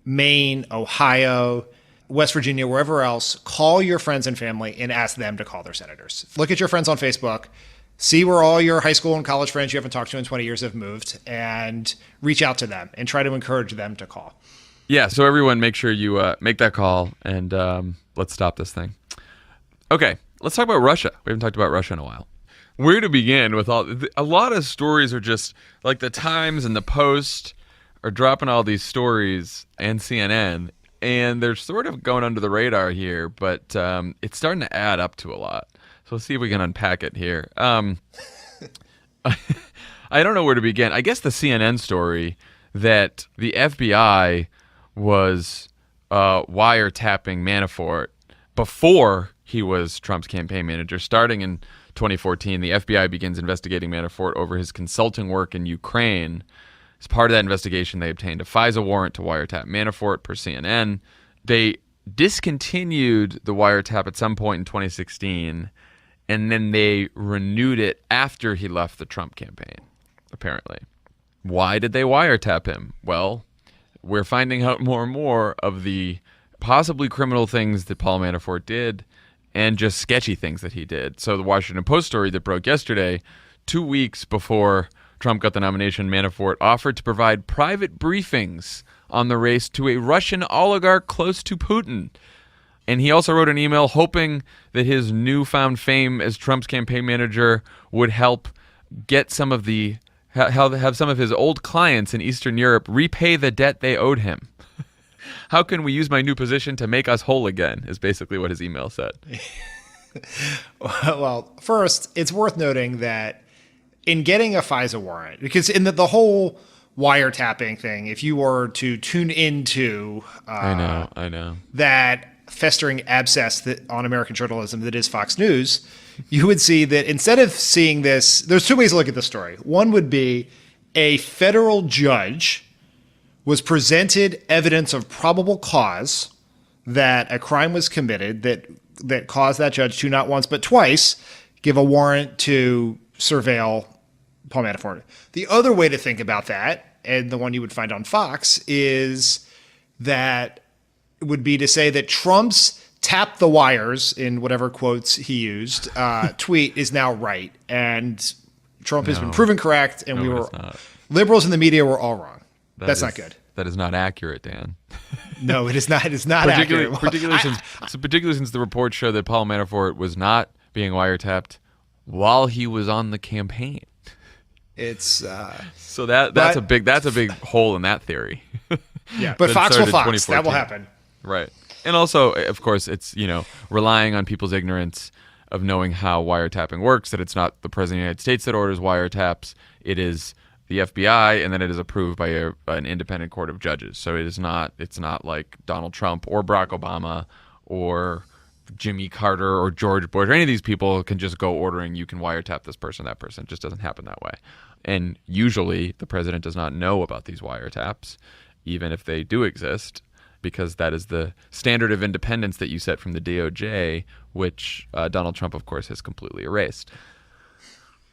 Maine, Ohio, West Virginia, wherever else, call your friends and family and ask them to call their senators. Look at your friends on Facebook, see where all your high school and college friends you haven't talked to in 20 years have moved, and reach out to them and try to encourage them to call. Yeah, so everyone make sure you make that call, and let's stop this thing. Okay, let's talk about Russia. We haven't talked about Russia in a while. Where to begin with a lot of stories are just like the Times and the Post are dropping all these stories, and CNN, and they're sort of going under the radar here, but it's starting to add up to a lot. So let's see if we can unpack it here. I don't know where to begin. I guess the CNN story that the FBI was wiretapping Manafort before he was Trump's campaign manager. Starting in 2014, the FBI begins investigating Manafort over his consulting work in Ukraine. As part of that investigation, they obtained a FISA warrant to wiretap Manafort, per CNN. They discontinued the wiretap at some point in 2016, and then they renewed it after he left the Trump campaign, apparently. Why did they wiretap him? Well, we're finding out more and more of the possibly criminal things that Paul Manafort did and just sketchy things that he did. So the Washington Post story that broke yesterday, 2 weeks before Trump got the nomination, Manafort offered to provide private briefings on the race to a Russian oligarch close to Putin. And he also wrote an email hoping that his newfound fame as Trump's campaign manager would help get some of the have some of his old clients in Eastern Europe repay the debt they owed him. How can we use my new position to make us whole again, is basically what his email said. Well, first, it's worth noting that in getting a FISA warrant, because in the whole wiretapping thing, if you were to tune into I know that festering abscess on American journalism that is Fox News, you would see that instead of seeing this, there's two ways to look at the story. One would be a federal judge was presented evidence of probable cause that a crime was committed that caused that judge to not once but twice give a warrant to surveil Paul Manafort. The other way to think about that, and the one you would find on Fox, is that it would be to say that Trump's tap the wires, in whatever quotes he used, tweet is now right. And Trump has been proven correct, and liberals in the media were all wrong. That's not good. That is not accurate, Dan. No, it is not. It is not accurate. Particularly since the reports show that Paul Manafort was not being wiretapped while he was on the campaign. It's so that's a big hole in that theory. Yeah, but Fox will Fox. That will happen. Right. And also, of course, it's, relying on people's ignorance of knowing how wiretapping works, that it's not the President of the United States that orders wiretaps. It is the FBI, and then it is approved by an independent court of judges. So it's not like Donald Trump or Barack Obama or Jimmy Carter or George Bush or any of these people can just go ordering, you can wiretap this person, that person. It just doesn't happen that way. And usually the president does not know about these wiretaps, even if they do exist, because that is the standard of independence that you set from the DOJ, which Donald Trump, of course, has completely erased.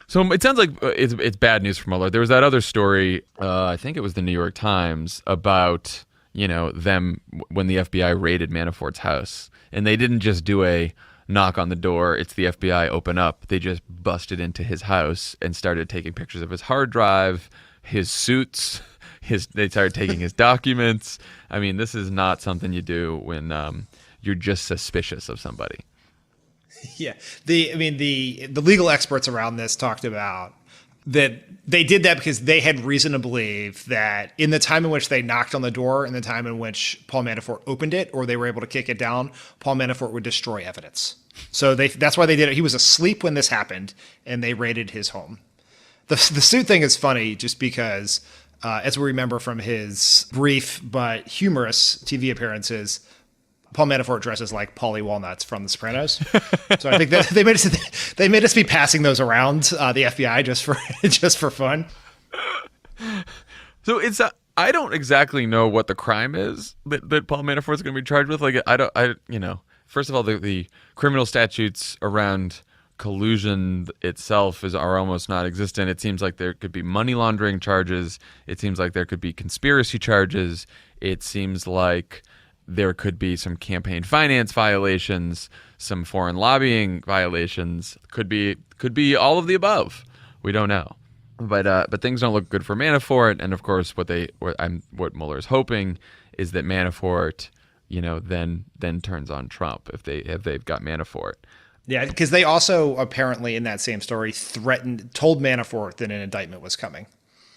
So it sounds like it's bad news for Mueller. There was that other story, I think it was the New York Times, about them when the FBI raided Manafort's house. And they didn't just do a knock on the door, it's the FBI, open up. They just busted into his house and started taking pictures of his hard drive, his suits. They started taking his documents. I mean, this is not something you do when you're just suspicious of somebody. Yeah, the legal experts around this talked about that they did that because they had reason to believe that in the time in which they knocked on the door and the time in which Paul Manafort opened it, or they were able to kick it down, Paul Manafort would destroy evidence. So that's why they did it. He was asleep when this happened, and they raided his home. The suit thing is funny just because, as we remember from his brief but humorous TV appearances, Paul Manafort dresses like Paulie Walnuts from The Sopranos. So I think that they made us be passing those around the FBI just for fun. So I don't exactly know what the crime is that Paul Manafort's going to be charged with. Like first of all, the criminal statutes around collusion itself are almost non-existent. It seems like there could be money laundering charges. It seems like there could be conspiracy charges. It seems like there could be some campaign finance violations, some foreign lobbying violations. Could be all of the above. We don't know, but things don't look good for Manafort. And of course, what Mueller is hoping is that Manafort, then turns on Trump if they've got Manafort. Yeah, because they also apparently in that same story told Manafort that an indictment was coming.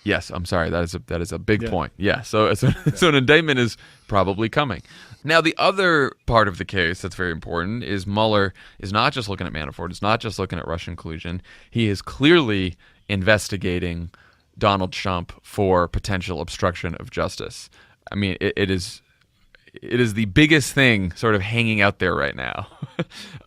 Yes, I'm sorry. That is a big point. Yeah, so an indictment is probably coming. Now, the other part of the case that's very important is Mueller is not just looking at Manafort. It's not just looking at Russian collusion. He is clearly investigating Donald Trump for potential obstruction of justice. I mean, it is the biggest thing sort of hanging out there right now.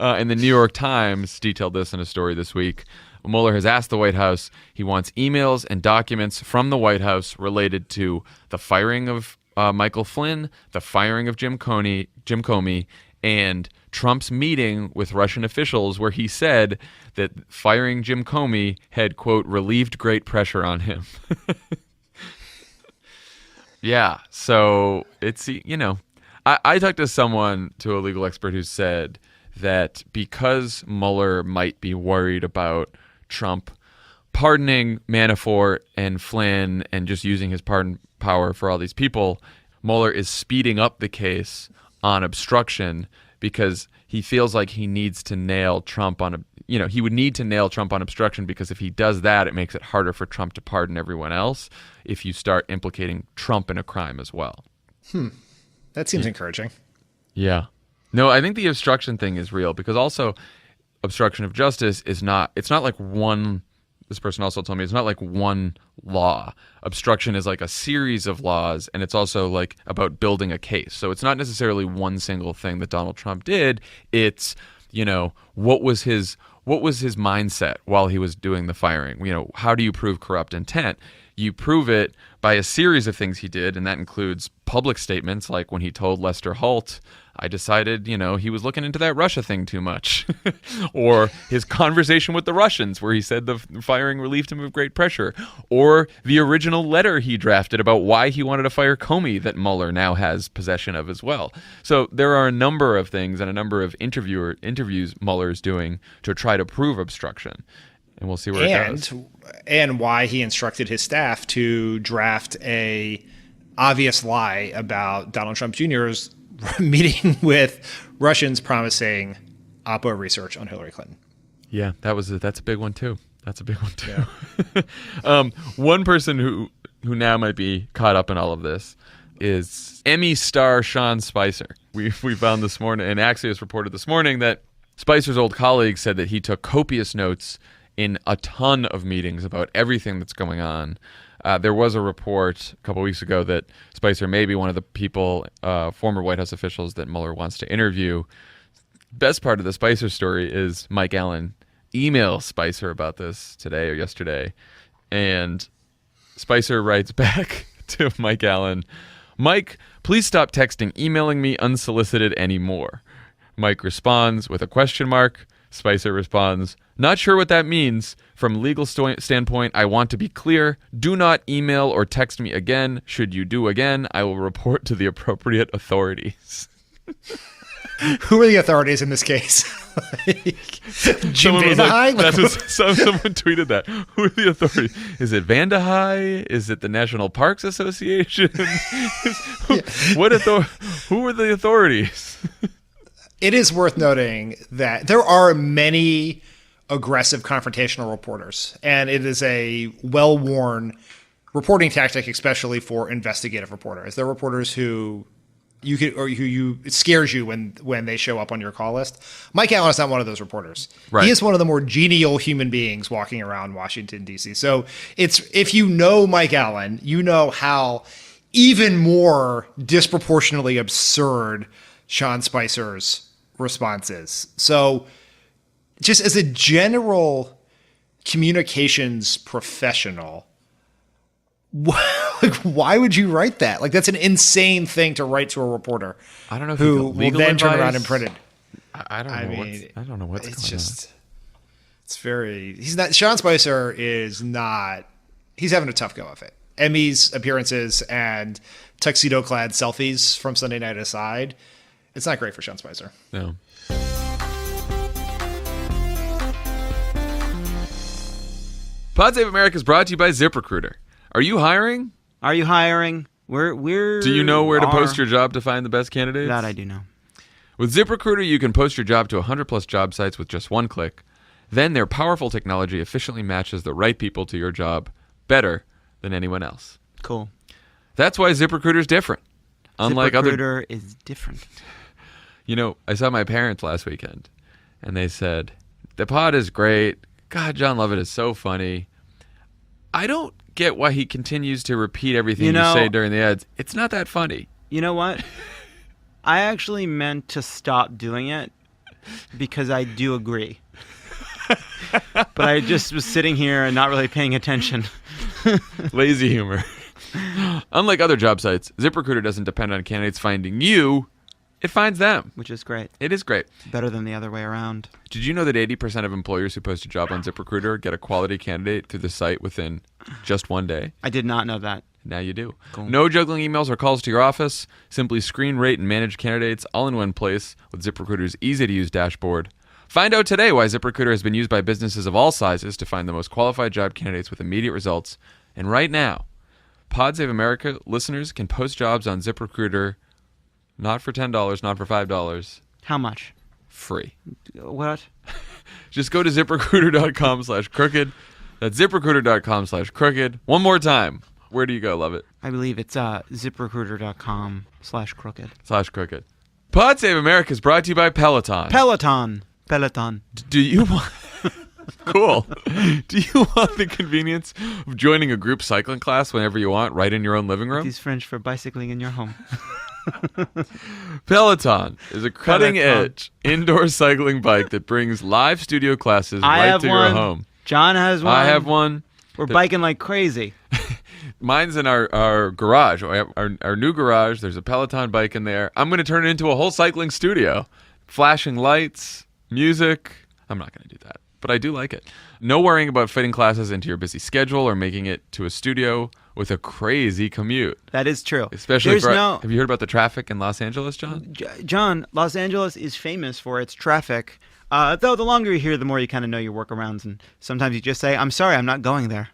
And the New York Times detailed this in a story this week. Mueller has asked the White House, he wants emails and documents from the White House related to the firing of Michael Flynn, the firing of Jim Comey, and Trump's meeting with Russian officials where he said that firing Jim Comey had, quote, relieved great pressure on him. Yeah, so it's, I talked to a legal expert who said that because Mueller might be worried about Trump pardoning Manafort and Flynn and just using his pardon power for all these people, Mueller is speeding up the case on obstruction because he feels like he needs to nail Trump on he would need to nail Trump on obstruction, because if he does that, it makes it harder for Trump to pardon everyone else if you start implicating Trump in a crime as well. That seems encouraging. Yeah. No, I think the obstruction thing is real, because also obstruction of justice it's not like one. This person also told me it's not like one law. Obstruction is like a series of laws, and it's also like about building a case. So it's not necessarily one single thing that Donald Trump did. It's, what was his mindset while he was doing the firing? How do you prove corrupt intent? You prove it by a series of things he did, and that includes public statements like when he told Lester Holt, I decided, he was looking into that Russia thing too much. Or his conversation with the Russians where he said the firing relieved him of great pressure. Or the original letter he drafted about why he wanted to fire Comey that Mueller now has possession of as well. So there are a number of things and a number of interviews Mueller's doing to try to prove obstruction. And we'll see where it goes. And why he instructed his staff to draft a obvious lie about Donald Trump Jr.'s meeting with Russians promising Oppo research on Hillary Clinton. Yeah, that's a big one too. Yeah. One person who now might be caught up in all of this is Emmy star Sean Spicer. We found this morning, and Axios reported this morning, that Spicer's old colleague said that he took copious notes in a ton of meetings about everything that's going on. There was a report a couple weeks ago that Spicer may be one of the people, former White House officials, that Mueller wants to interview. Best part of the Spicer story is Mike Allen emails Spicer about this today or yesterday. And Spicer writes back to Mike Allen, Mike, please stop texting, emailing me unsolicited anymore. Mike responds with a question mark. Spicer responds, not sure what that means. From legal standpoint, I want to be clear. Do not email or text me again. Should you do again, I will report to the appropriate authorities. Who are the authorities in this case? Jim Vandehei? Someone tweeted that. Who are the authorities? Is it Vandehei? Is it the National Parks Association? Who are the authorities? It is worth noting that there are many aggressive confrontational reporters, and it is a well-worn reporting tactic, especially for investigative reporters. There are reporters who it scares you when they show up on your call list. Mike Allen is not one of those reporters. Right. He is one of the more genial human beings walking around Washington, D.C. So if you know Mike Allen, you know how even more disproportionately absurd Sean Spicer's responses. So just as a general communications professional, why would you write that? Like, that's an insane thing to write to a reporter. I don't know who will then turn around and print it. I don't know what's going on. It's very, Sean Spicer is not, he's having a tough go of it. Emmys appearances and tuxedo clad selfies from Sunday night aside, it's not great for Sean Spicer. No. Pod Save America is brought to you by ZipRecruiter. Are you hiring? Are you hiring? We're. Do you know where to post your job to find the best candidates? That I do know. With ZipRecruiter, you can post your job to 100-plus job sites with just one click. Then their powerful technology efficiently matches the right people to your job better than anyone else. Cool. That's why ZipRecruiter is different. Unlike ZipRecruiter is different. I saw my parents last weekend, and they said, the pod is great. God, Jon Lovett is so funny. I don't get why he continues to repeat everything you say during the ads. It's not that funny. You know what? I actually meant to stop doing it because I do agree. But I just was sitting here and not really paying attention. Lazy humor. Unlike other job sites, ZipRecruiter doesn't depend on candidates finding you. It finds them. Which is great. It is great. Better than the other way around. Did you know that 80% of employers who post a job on ZipRecruiter get a quality candidate through the site within just one day? I did not know that. Now you do. Cool. No juggling emails or calls to your office. Simply screen, rate, and manage candidates all in one place with ZipRecruiter's easy-to-use dashboard. Find out today why ZipRecruiter has been used by businesses of all sizes to find the most qualified job candidates with immediate results. And right now, Pod Save America listeners can post jobs on ZipRecruiter not for $10, not for $5, How much? Free. What? Just go to ZipRecruiter.com/crooked. That's ZipRecruiter.com/crooked. One more time. Where do you go, Lovett? I believe it's ZipRecruiter.com/crooked. /crooked. Pod Save America is brought to you by Peloton. Peloton. Do you want... Cool. Do you want the convenience of joining a group cycling class whenever you want, right in your own living room? Use French for bicycling in your home. Peloton is a cutting-edge indoor cycling bike that brings live studio classes right to your home. John has one. I have one. We're biking like crazy. Mine's in our garage, our new garage. There's a Peloton bike in there. I'm going to turn it into a whole cycling studio. Flashing lights, music. I'm not going to do that, but I do like it. No worrying about fitting classes into your busy schedule or making it to a studio with a crazy commute. That is true. Especially have you heard about the traffic in Los Angeles, John? John, Los Angeles is famous for its traffic. Though the longer you're here, the more you kind of know your workarounds. And sometimes you just say, I'm sorry, I'm not going there.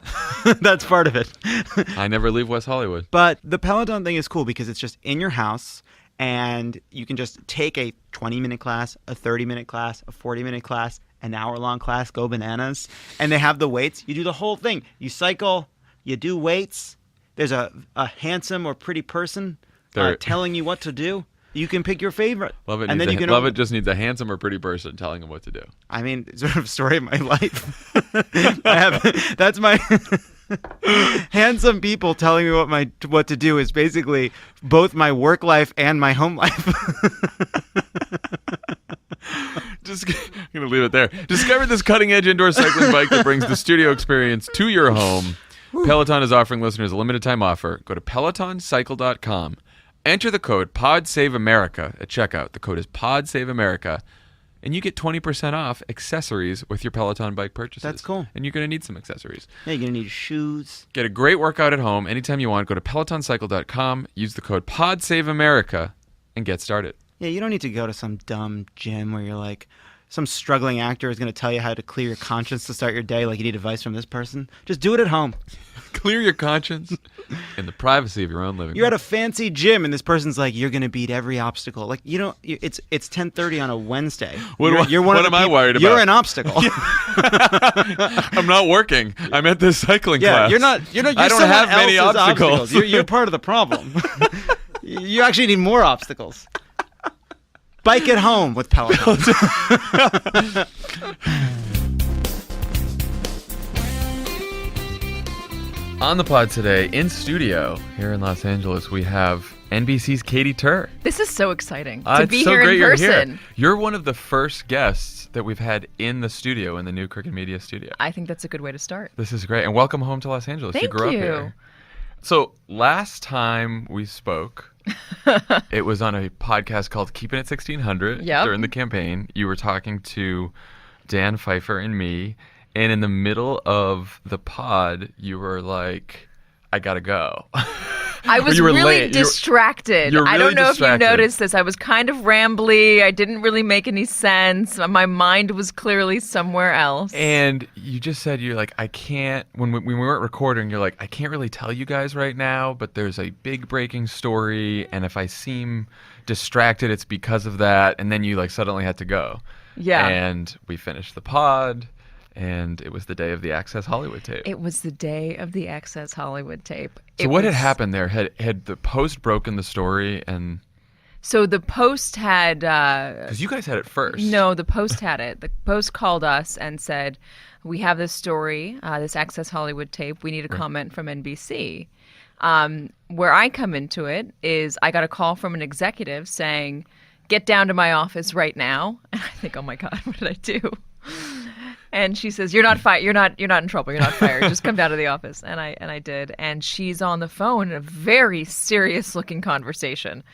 That's part of it. I never leave West Hollywood. But the Peloton thing is cool because it's just in your house. And you can just take a 20-minute class, a 30-minute class, a 40-minute class, an hour-long class, go bananas. And they have the weights. You do the whole thing. You cycle, you do weights. There's a handsome or pretty person telling you what to do. You can pick your favorite. Lovett just needs a handsome or pretty person telling him what to do. I mean, it's sort of story of my life. That's my handsome people telling me what to do is basically both my work life and my home life. I'm going to leave it there. Discover this cutting-edge indoor cycling bike that brings the studio experience to your home. Peloton is offering listeners a limited time offer. Go to PelotonCycle.com. Enter the code PodSaveAmerica at checkout. The code is PodSaveAmerica. And you get 20% off accessories with your Peloton bike purchases. That's cool. And you're going to need some accessories. Yeah, you're going to need shoes. Get a great workout at home anytime you want. Go to PelotonCycle.com. Use the code PodSaveAmerica and get started. Yeah, you don't need to go to some dumb gym where you're like, some struggling actor is going to tell you how to clear your conscience to start your day, like you need advice from this person. Just do it at home. Clear your conscience in the privacy of your own living room. You're at a fancy gym, and this person's like, "You're going to beat every obstacle." Like, you know, it's 10:30 on a Wednesday. What am I worried about? You're an obstacle. I'm not working. I'm at this cycling class. You're not. I don't have many obstacles. You're part of the problem. You actually need more obstacles. Bike at home with Peloton. On the pod today, in studio here in Los Angeles, we have NBC's Katie Tur. This is so exciting to be so here great in you're person. Here. You're one of the first guests that we've had in the studio, in the new Crooked Media studio. I think that's a good way to start. This is great. And welcome home to Los Angeles. Thank you grew you. up here. So last time we spoke, it was on a podcast called Keeping It 1600 during the campaign. You were talking to Dan Pfeiffer and me. And in the middle of the pod, you were like, I gotta go. I was really distracted. You're really I don't know distracted. if you noticed this. I was kind of rambly. I didn't really make any sense. My mind was clearly somewhere else. And you just said, you're like, I can't, when we weren't recording, you're like, I can't really tell you guys right now, but there's a big breaking story. And if I seem distracted, it's because of that. And then you like suddenly had to go. Yeah. And we finished the pod. And it was the day of the Access Hollywood tape. It was the day of the Access Hollywood tape. So what had happened there? Had the Post broken the story? And so the Post had... Because you guys had it first. No, the Post had it. The Post called us and said, we have this story, this Access Hollywood tape. We need a comment from NBC. Where I come into it is I got a call from an executive saying, get down to my office right now. And I think, oh my God, what did I do? And she says, "You're not fired. You're not in trouble. You're not fired. Just come down to the office." And I did. And she's on the phone in a very serious-looking conversation.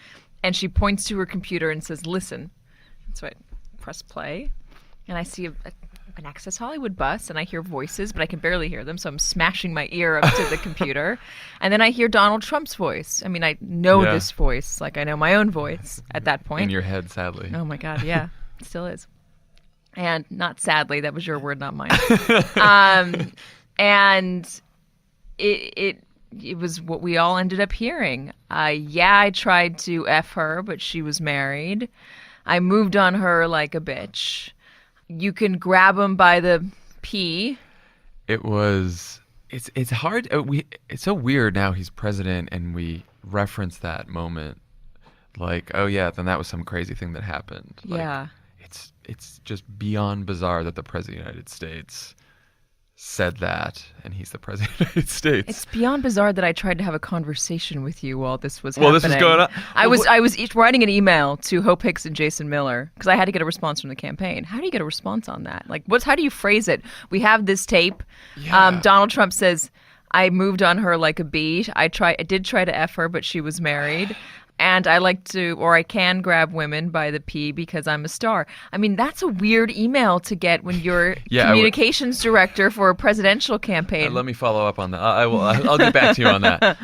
And she points to her computer and says, "Listen." So I press play, and I see an Access Hollywood bus, and I hear voices, but I can barely hear them. So I'm smashing my ear up to the computer, and then I hear Donald Trump's voice. I mean, I know this voice, like I know my own voice at that point. In your head, sadly. Oh my God, yeah, it still is. And not sadly, that was your word, not mine. And it was what we all ended up hearing. I tried to F her, but she was married. I moved on her like a bitch. You can grab him by the pee. It was. It's hard. It's so weird now. He's president, and we reference that moment, like, oh yeah, then that was some crazy thing that happened. Like, Yeah. It's just beyond bizarre that the president of the United States said that, and he's the president of the United States. It's beyond bizarre that I tried to have a conversation with you while this was Well, happening. this was going on. I was writing an email to Hope Hicks and Jason Miller because I had to get a response from the campaign. How do you get a response on that? Like, how do you phrase it? We have this tape. Yeah. Donald Trump says, I moved on her like a bee. I did try to F her, but she was married. And I can grab women by the pee because I'm a star. I mean, that's a weird email to get when you're communications director for a presidential campaign. Let me follow up on that. I'll get back to you on that.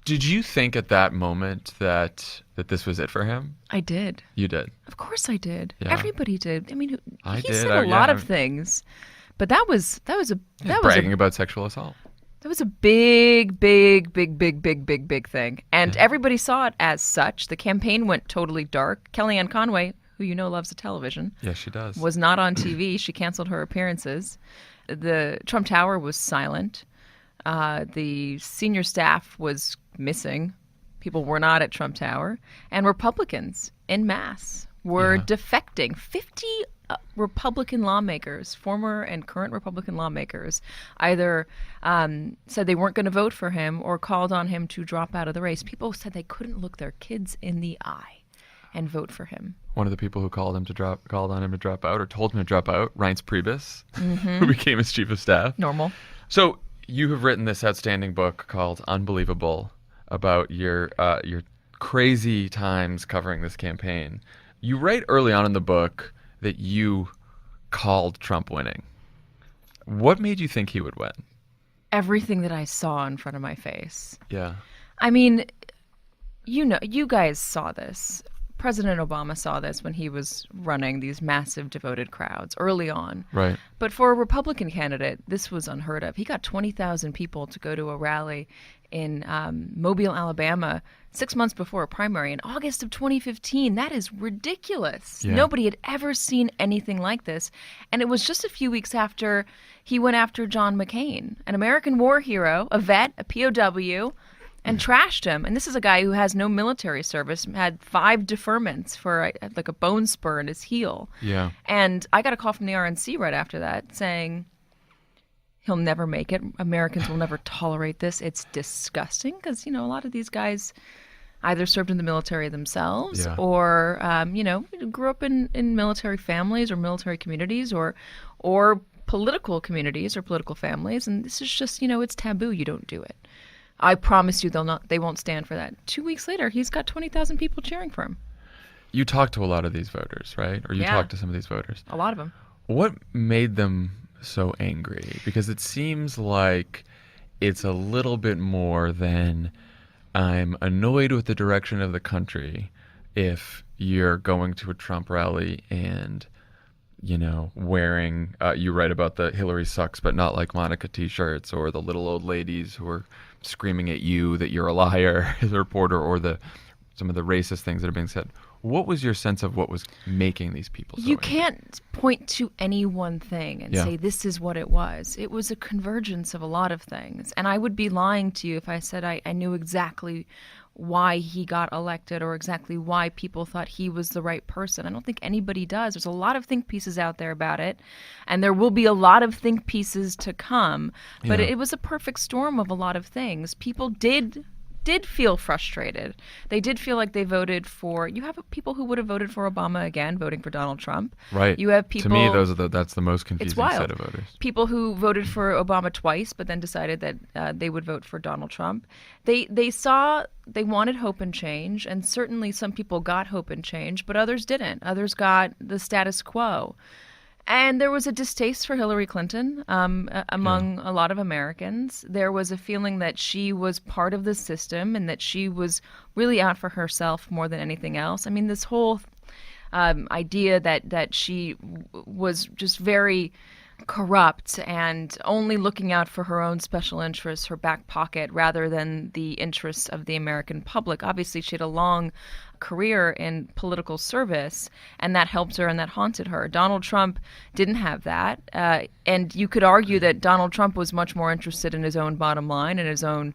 Did you think at that moment that this was it for him? I did. You did. Of course I did. Yeah. Everybody did. I mean, I he did. said a lot of things, but that was bragging about sexual assault. That was a big thing. And everybody saw it as such. The campaign went totally dark. Kellyanne Conway, who you know loves the television, Yes, she does. was not on TV. She canceled her appearances. The Trump Tower was silent. The senior staff was missing. People were not at Trump Tower. And Republicans en masse were defecting. 50 Republican lawmakers, former and current Republican lawmakers, either said they weren't going to vote for him or called on him to drop out of the race. People said they couldn't look their kids in the eye and vote for him. One of the people who called on him to drop out or told him to drop out, Reince Priebus, who became his chief of staff. Normal. So you have written this outstanding book called Unbelievable about your crazy times covering this campaign. You write early on in the book that you called Trump winning. What made you think he would win? Everything that I saw in front of my face. Yeah. I mean, you guys saw this. President Obama saw this when he was running these massive devoted crowds early on. Right. But for a Republican candidate, this was unheard of. He got 20,000 people to go to a rally in Mobile, Alabama, 6 months before a primary in August of 2015. That is ridiculous. Yeah. Nobody had ever seen anything like this. And it was just a few weeks after he went after John McCain, an American war hero, a vet, a POW, and trashed him. And this is a guy who has no military service, had 5 deferments for like a bone spur in his heel. Yeah. And I got a call from the RNC right after that saying, he'll never make it. Americans will never tolerate this. It's disgusting because, a lot of these guys either served in the military themselves or, grew up in military families or military communities or political communities or political families. And this is just, it's taboo. You don't do it. I promise you they won't stand for that. 2 weeks later, he's got 20,000 people cheering for him. You talked to a lot of these voters, right? Or you talked to some of these voters. A lot of them. What made them so angry? Because it seems like it's a little bit more than I'm annoyed with the direction of the country if you're going to a Trump rally and, wearing, you write about the Hillary sucks but not like Monica t-shirts, or the little old ladies who are screaming at you that you're a liar as a reporter, or some of the racist things that are being said. What was your sense of what was making these people so You angry? can't point to any one thing and say this is what it was. It was a convergence of a lot of things. And I would be lying to you if I said I knew exactly why he got elected or exactly why people thought he was the right person. I don't think anybody does. There's a lot of think pieces out there about it, and there will be a lot of think pieces to come. But it was a perfect storm of a lot of things. People did feel frustrated. They did feel like they voted for. You have people who would have voted for Obama again, voting for Donald Trump. Right. You have people. To me, that's the most confusing It's wild. set of voters. People who voted for Obama twice, but then decided that they would vote for Donald Trump. They saw they wanted hope and change, and certainly some people got hope and change, but others didn't. Others got the status quo. And there was a distaste for Hillary Clinton among a lot of Americans. There was a feeling that she was part of the system and that she was really out for herself more than anything else. I mean, this whole idea that she was just very corrupt and only looking out for her own special interests, her back pocket, rather than the interests of the American public. Obviously, she had a long career in political service, and that helped her and that haunted her. Donald Trump didn't have that. And you could argue that Donald Trump was much more interested in his own bottom line and his own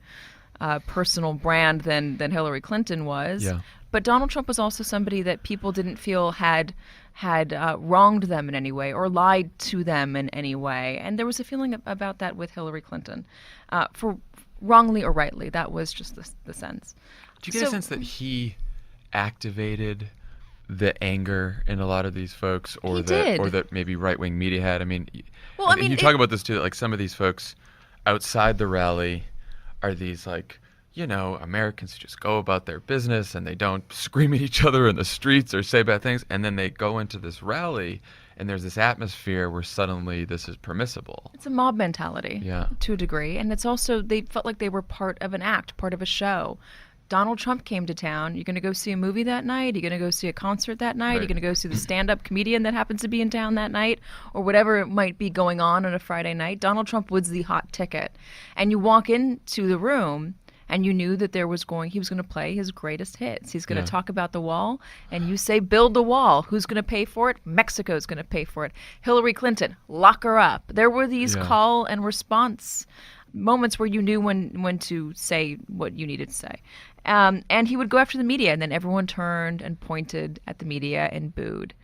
personal brand than Hillary Clinton was. Yeah. But Donald Trump was also somebody that people didn't feel had wronged them in any way or lied to them in any way. And there was a feeling about that with Hillary Clinton. For wrongly or rightly, that was just the sense. Do you get a sense that he activated the anger in a lot of these folks, or that maybe right-wing media had? I mean, you talk about this too, that like some of these folks outside the rally are these like, Americans who just go about their business and they don't scream at each other in the streets or say bad things, and then they go into this rally and there's this atmosphere where suddenly this is permissible. It's a mob mentality, to a degree, and it's also they felt like they were part of an act, part of a show. Donald Trump came to town. You're going to go see a movie that night? You're going to go see a concert that night? Right. You're going to go see the stand-up comedian that happens to be in town that night? Or whatever might be going on a Friday night. Donald Trump was the hot ticket. And you walk into the room and you knew that he was going to play his greatest hits. He's going to talk about the wall, and you say, build the wall. Who's going to pay for it? Mexico's going to pay for it. Hillary Clinton, lock her up. There were these call and response moments where you knew when to say what you needed to say. And he would go after the media, and then everyone turned and pointed at the media and booed.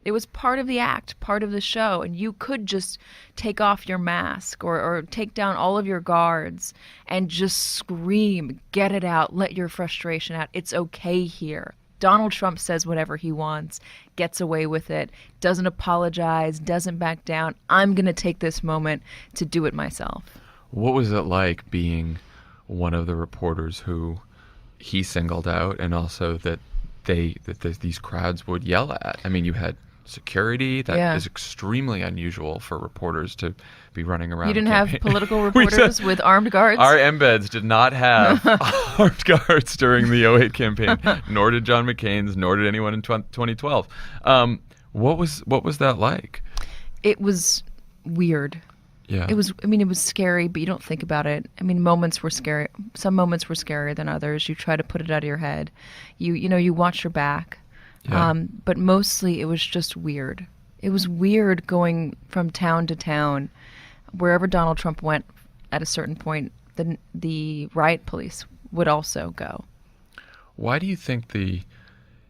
It was part of the act, part of the show, and you could just take off your mask or take down all of your guards and just scream, get it out, let your frustration out. It's okay here. Donald Trump says whatever he wants, gets away with it, doesn't apologize, doesn't back down. I'm going to take this moment to do it myself. What was it like being one of the reporters who he singled out, and also that these crowds would yell at? I mean, you had security. That is extremely unusual for reporters to be running around. You didn't have political reporters with armed guards? Our embeds did not have armed guards during the 2008 campaign, nor did John McCain's, nor did anyone in 2012. What was that like? It was weird. Yeah. It was scary, but you don't think about it. I mean, moments were scary. Some moments were scarier than others. You try to put it out of your head. You watch your back. Yeah. But mostly it was just weird. It was weird going from town to town. Wherever Donald Trump went at a certain point, the riot police would also go. Why do you think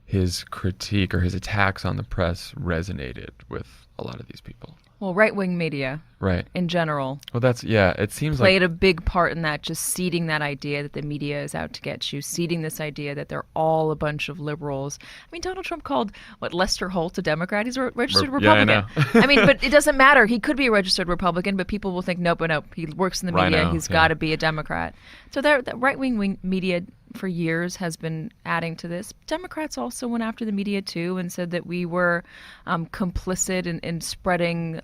his critique or his attacks on the press resonated with a lot of these people? Well, right-wing media, right, in general. Well, it seems played a big part in that, just seeding that idea that the media is out to get you, seeding this idea that they're all a bunch of liberals. I mean, Donald Trump called Lester Holt a Democrat. He's a registered Republican. Yeah, I know. I mean, but it doesn't matter. He could be a registered Republican, but people will think, nope. He works in the media. He's got to be a Democrat. So that right-wing media for years has been adding to this. Democrats also went after the media too and said that we were complicit in spreading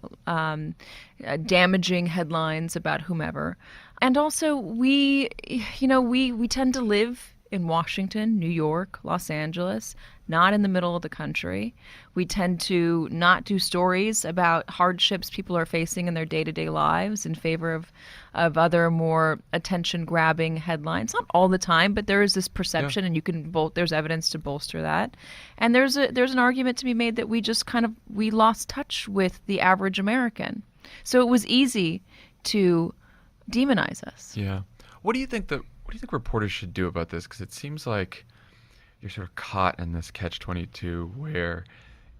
damaging headlines about whomever. And also we tend to live in Washington, New York, Los Angeles, not in the middle of the country. We tend to not do stories about hardships people are facing in their day-to-day lives in favor of other more attention-grabbing headlines. Not all the time, but there is this perception, and there's evidence to bolster that. And there's an argument to be made that we lost touch with the average American. So it was easy to demonize us. Yeah. What do you think reporters should do about this? Because it seems like you're sort of caught in this catch-22 where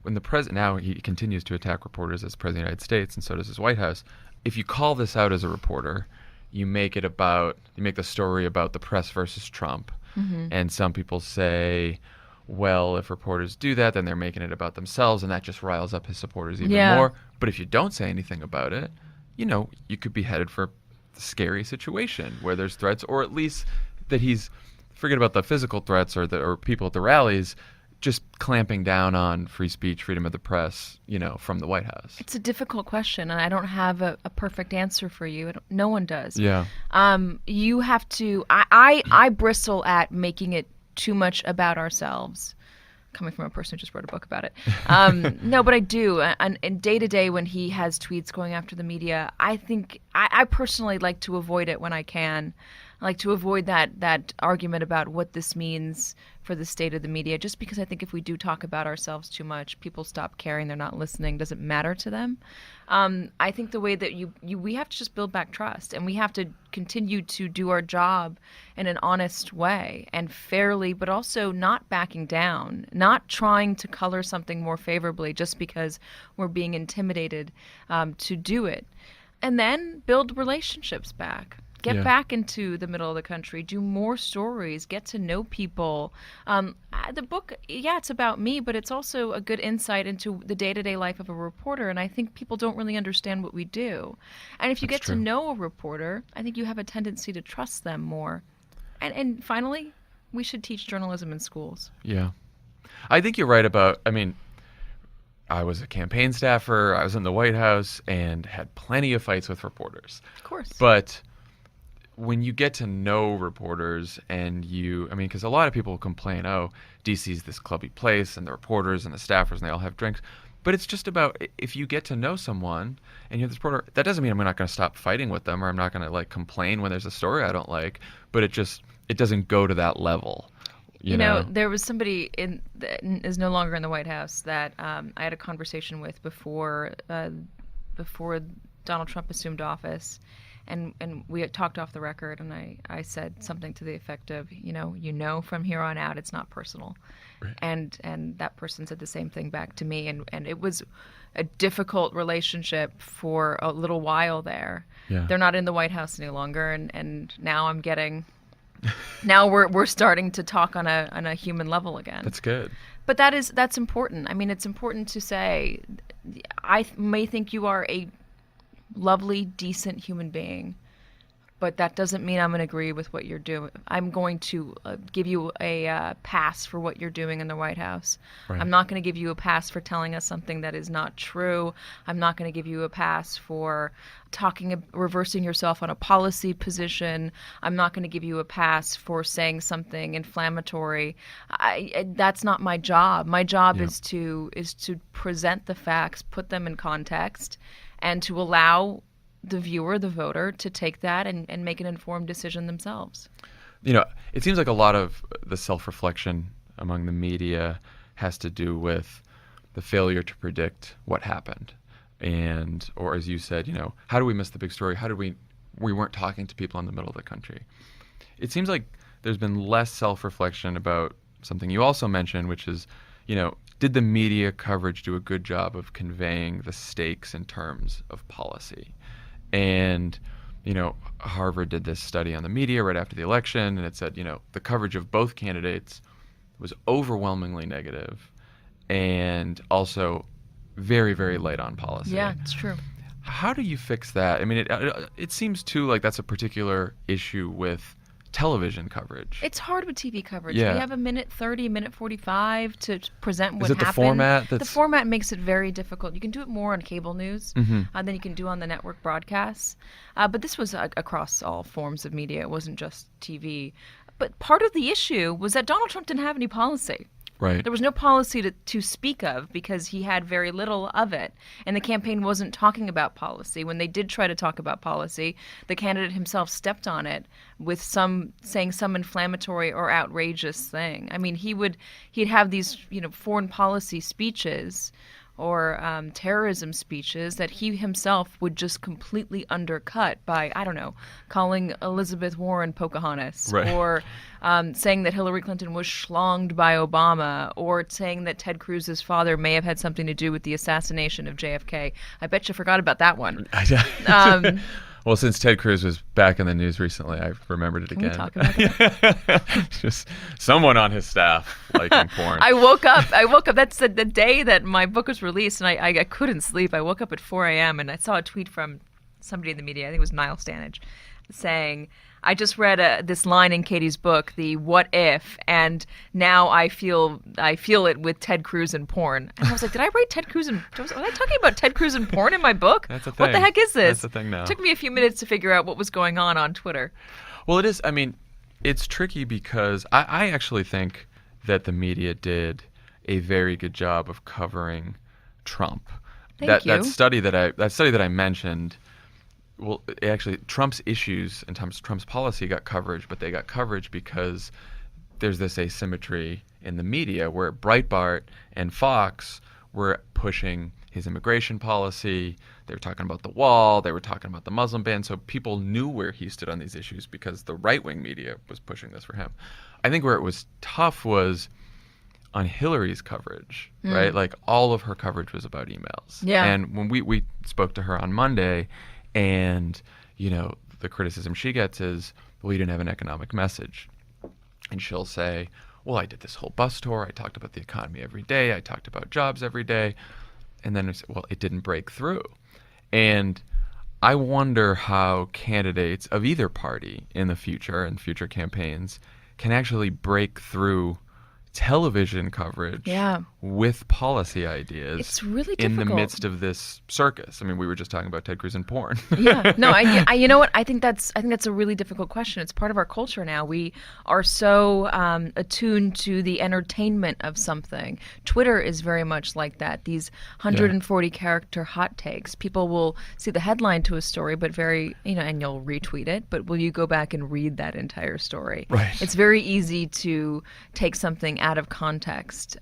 when the president, now he continues to attack reporters as president of the United States, and so does his White House. If you call this out as a reporter, you make the story about the press versus Trump. Mm-hmm. And some people say, well, if reporters do that, then they're making it about themselves, and that just riles up his supporters even more. But if you don't say anything about it, you could be headed for a scary situation where there's threats, or at least that he's, forget about the physical threats or people at the rallies, just clamping down on free speech, freedom of the press, from the White House. It's a difficult question, and I don't have a perfect answer for you. No one does. Yeah. You have to. I bristle at making it too much about ourselves. Coming from a person who just wrote a book about it. No, but I do. And day to day, when he has tweets going after the media, I think I personally like to avoid it when I can. I like to avoid that argument about what this means for the state of the media, just because I think if we do talk about ourselves too much, people stop caring, they're not listening, doesn't matter to them. I think the way that we have to just build back trust, and we have to continue to do our job in an honest way and fairly, but also not backing down, not trying to color something more favorably just because we're being intimidated to do it. And then build relationships back. Get back into the middle of the country, do more stories, get to know people. The book, it's about me, but it's also a good insight into the day-to-day life of a reporter, and I think people don't really understand what we do. And if you get to know a reporter, I think you have a tendency to trust them more. And finally, we should teach journalism in schools. Yeah. I think you're right about, I was a campaign staffer, I was in the White House, and had plenty of fights with reporters. Of course. But when you get to know reporters and because a lot of people complain, DC's this clubby place and the reporters and the staffers and they all have drinks. But it's just about, if you get to know someone and you're this reporter, that doesn't mean I'm not going to stop fighting with them or I'm not going to complain when there's a story I don't like. But it doesn't go to that level. You know, there was somebody that is no longer in the White House that I had a conversation with before Donald Trump assumed office. And we had talked off the record, and I said something to the effect of, from here on out, it's not personal. Right. And that person said the same thing back to me. And it was a difficult relationship for a little while there. Yeah. They're not in the White House any longer. And now I'm getting, now we're starting to talk on a human level again. That's good. But that's important. It's important to say, I may think you are a lovely, decent human being, but that doesn't mean I'm going to agree with what you're doing. I'm going to give you a pass for what you're doing in the White House. Right. I'm not going to give you a pass for telling us something that is not true. I'm not going to give you a pass for reversing yourself on a policy position. I'm not going to give you a pass for saying something inflammatory. That's not my job. My job is to present the facts, put them in context, and to allow the viewer, the voter, to take that and make an informed decision themselves. It seems like a lot of the self-reflection among the media has to do with the failure to predict what happened. Or as you said, how do we miss the big story? How did we weren't talking to people in the middle of the country? It seems like there's been less self-reflection about something you also mentioned, which is, did the media coverage do a good job of conveying the stakes in terms of policy? And, Harvard did this study on the media right after the election, and it said, the coverage of both candidates was overwhelmingly negative and also very, very light on policy. Yeah, it's true. How do you fix that? It seems, too, like that's a particular issue with television coverage. It's hard with TV coverage. Yeah. We have a minute 30, minute 45 to present what happened. Is it the format? The format makes it very difficult. You can do it more on cable news than you can do on the network broadcasts. But this was across all forms of media. It wasn't just TV. But part of the issue was that Donald Trump didn't have any policy. Right. There was no policy to speak of because he had very little of it. And the campaign wasn't talking about policy. When they did try to talk about policy, the candidate himself stepped on it with saying some inflammatory or outrageous thing. He'd have these, foreign policy speeches or terrorism speeches that he himself would just completely undercut by, calling Elizabeth Warren Pocahontas, right, or saying that Hillary Clinton was schlonged by Obama, or saying that Ted Cruz's father may have had something to do with the assassination of JFK. I bet you forgot about that one. Well, since Ted Cruz was back in the news recently, I've remembered it again. Can we talk about that? Just someone on his staff liking porn. I woke up. That's the day that my book was released, and I couldn't sleep. I woke up at 4 a.m. and I saw a tweet from somebody in the media, I think it was Niall Stanage, saying, I just read this line in Katie's book, the what if, and now I feel it with Ted Cruz and porn. And I was like, did I write Ted Cruz and was I talking about Ted Cruz and porn in my book? That's a thing. What the heck is this? That's a thing now. It took me a few minutes to figure out what was going on Twitter. Well, it is. It's tricky because I actually think that the media did a very good job of covering Trump. Thank you. That study that I mentioned well, actually, Trump's issues and Trump's policy got coverage, but they got coverage because there's this asymmetry in the media where Breitbart and Fox were pushing his immigration policy. They were talking about the wall. They were talking about the Muslim ban. So people knew where he stood on these issues because the right-wing media was pushing this for him. I think where it was tough was on Hillary's coverage, right? Like all of her coverage was about emails. Yeah. And when we spoke to her on Monday, and, you know, the criticism she gets is, well, you didn't have an economic message. And she'll say, well, I did this whole bus tour. I talked about the economy every day. I talked about jobs every day. And then, well, it didn't break through. And I wonder how candidates of either party in the future and future campaigns can actually break through television coverage with policy ideas. It's really in difficult. the midst of this circus. I mean, we were just talking about Ted Cruz and porn. Yeah, no, I you know what? I think that's a really difficult question. It's part of our culture now. We are so attuned to the entertainment of something. Twitter is very much like that. These 140 character hot takes. People will see the headline to a story, but and you'll retweet it. But will you go back and read that entire story? Right. It's very easy to take something out of context.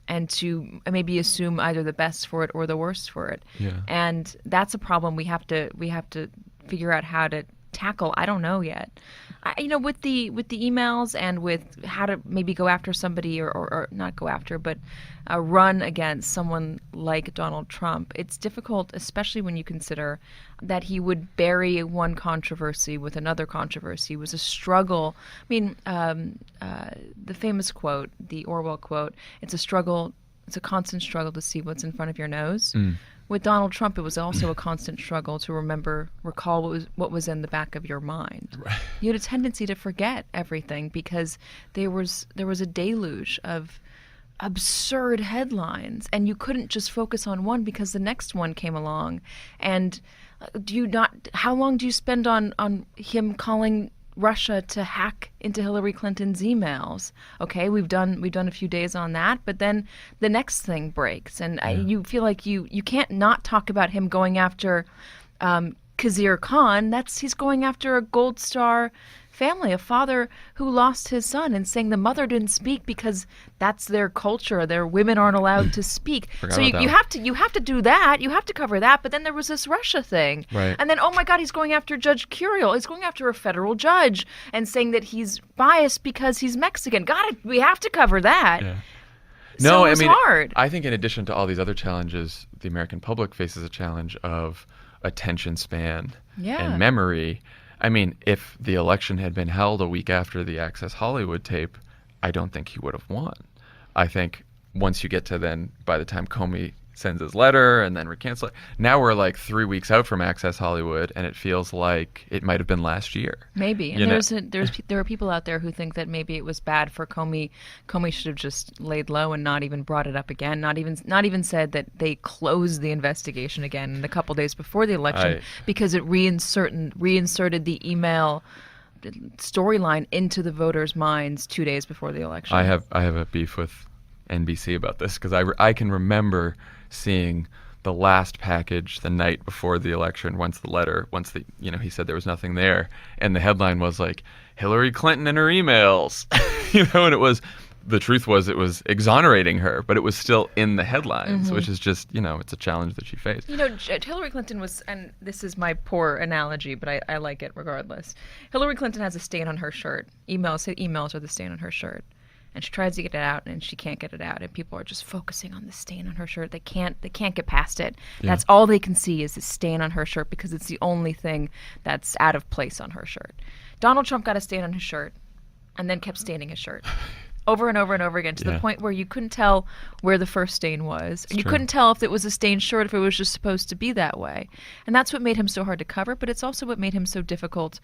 And to maybe assume either the best for it or the worst for it. Yeah. And that's a problem we have to figure out how to tackle. I don't know yet. With the emails and with how to maybe go after somebody or not go after, but run against someone like Donald Trump, it's difficult, especially when you consider that he would bury one controversy with another controversy. It was a struggle. I mean, the famous quote, the Orwell quote, it's a constant struggle to see what's in front of your nose. With Donald Trump, it was also a constant struggle to recall what was in the back of your mind. Right. You had a tendency to forget everything because there was a deluge of absurd headlines, and you couldn't just focus on one because the next one came along. And how long do you spend on him calling Russia to hack into Hillary Clinton's emails? Okay, we've done a few days on that, but then the next thing breaks, and you feel like you can't not talk about him going after Khizr Khan. He's going after a Gold Star family, a father who lost his son, and saying the mother didn't speak because that's their culture. Their women aren't allowed to speak. So you have to do that. You have to cover that. But then there was this Russia thing, right. And then, oh my God, he's going after Judge Curiel. He's going after a federal judge and saying that he's biased because he's Mexican. We have to cover that. Yeah. So it was hard. I think in addition to all these other challenges, the American public faces a challenge of attention span and memory. I mean, if the election had been held a week after the Access Hollywood tape, I don't think he would have won. I think once you get to then, by the time Comey sends his letter and then recants it, now we're like 3 weeks out from Access Hollywood, and it feels like it might have been last year. Maybe. And there are people out there who think that maybe it was bad for Comey. Comey should have just laid low and not even brought it up again. Not even said that they closed the investigation again in the couple days before the election because it reinserted the email storyline into the voters' minds 2 days before the election. I have a beef with NBC about this because I can remember seeing the last package the night before the election, once he said there was nothing there, and the headline was like Hillary Clinton and her emails, and the truth was it was exonerating her, but it was still in the headlines, which is just, it's a challenge that she faced. Hillary Clinton was, and this is my poor analogy, but I like it regardless. Hillary Clinton has a stain on her shirt. Emails are the stain on her shirt. And she tries to get it out, and she can't get it out. And people are just focusing on the stain on her shirt. They can't get past it. Yeah. That's all they can see is the stain on her shirt because it's the only thing that's out of place on her shirt. Donald Trump got a stain on his shirt and then kept staining his shirt over and over and over again to the point where you couldn't tell where the first stain was. And you couldn't tell if it was a stained shirt, if it was just supposed to be that way. And that's what made him so hard to cover, but it's also what made him so difficult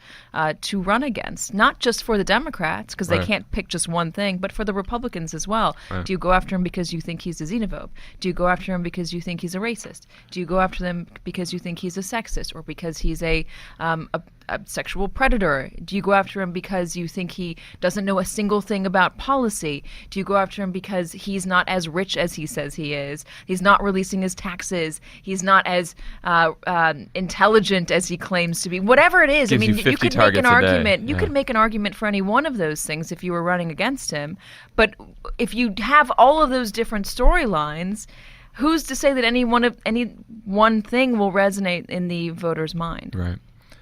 to run against, not just for the Democrats, because they can't pick just one thing, but for the Republicans as well. Right. Do you go after him because you think he's a xenophobe? Do you go after him because you think he's a racist? Do you go after them because you think he's a sexist or because he's a a sexual predator? Do you go after him because you think he doesn't know a single thing about policy? Do you go after him because he's not as rich as he says he is? He's not releasing his taxes. He's not as intelligent as he claims to be. Whatever it is, Gives I mean, you you 50 could make an targets a day. argument. You Yeah. could make an argument for any one of those things if you were running against him. But if you have all of those different storylines, who's to say that any one thing will resonate in the voter's mind? Right.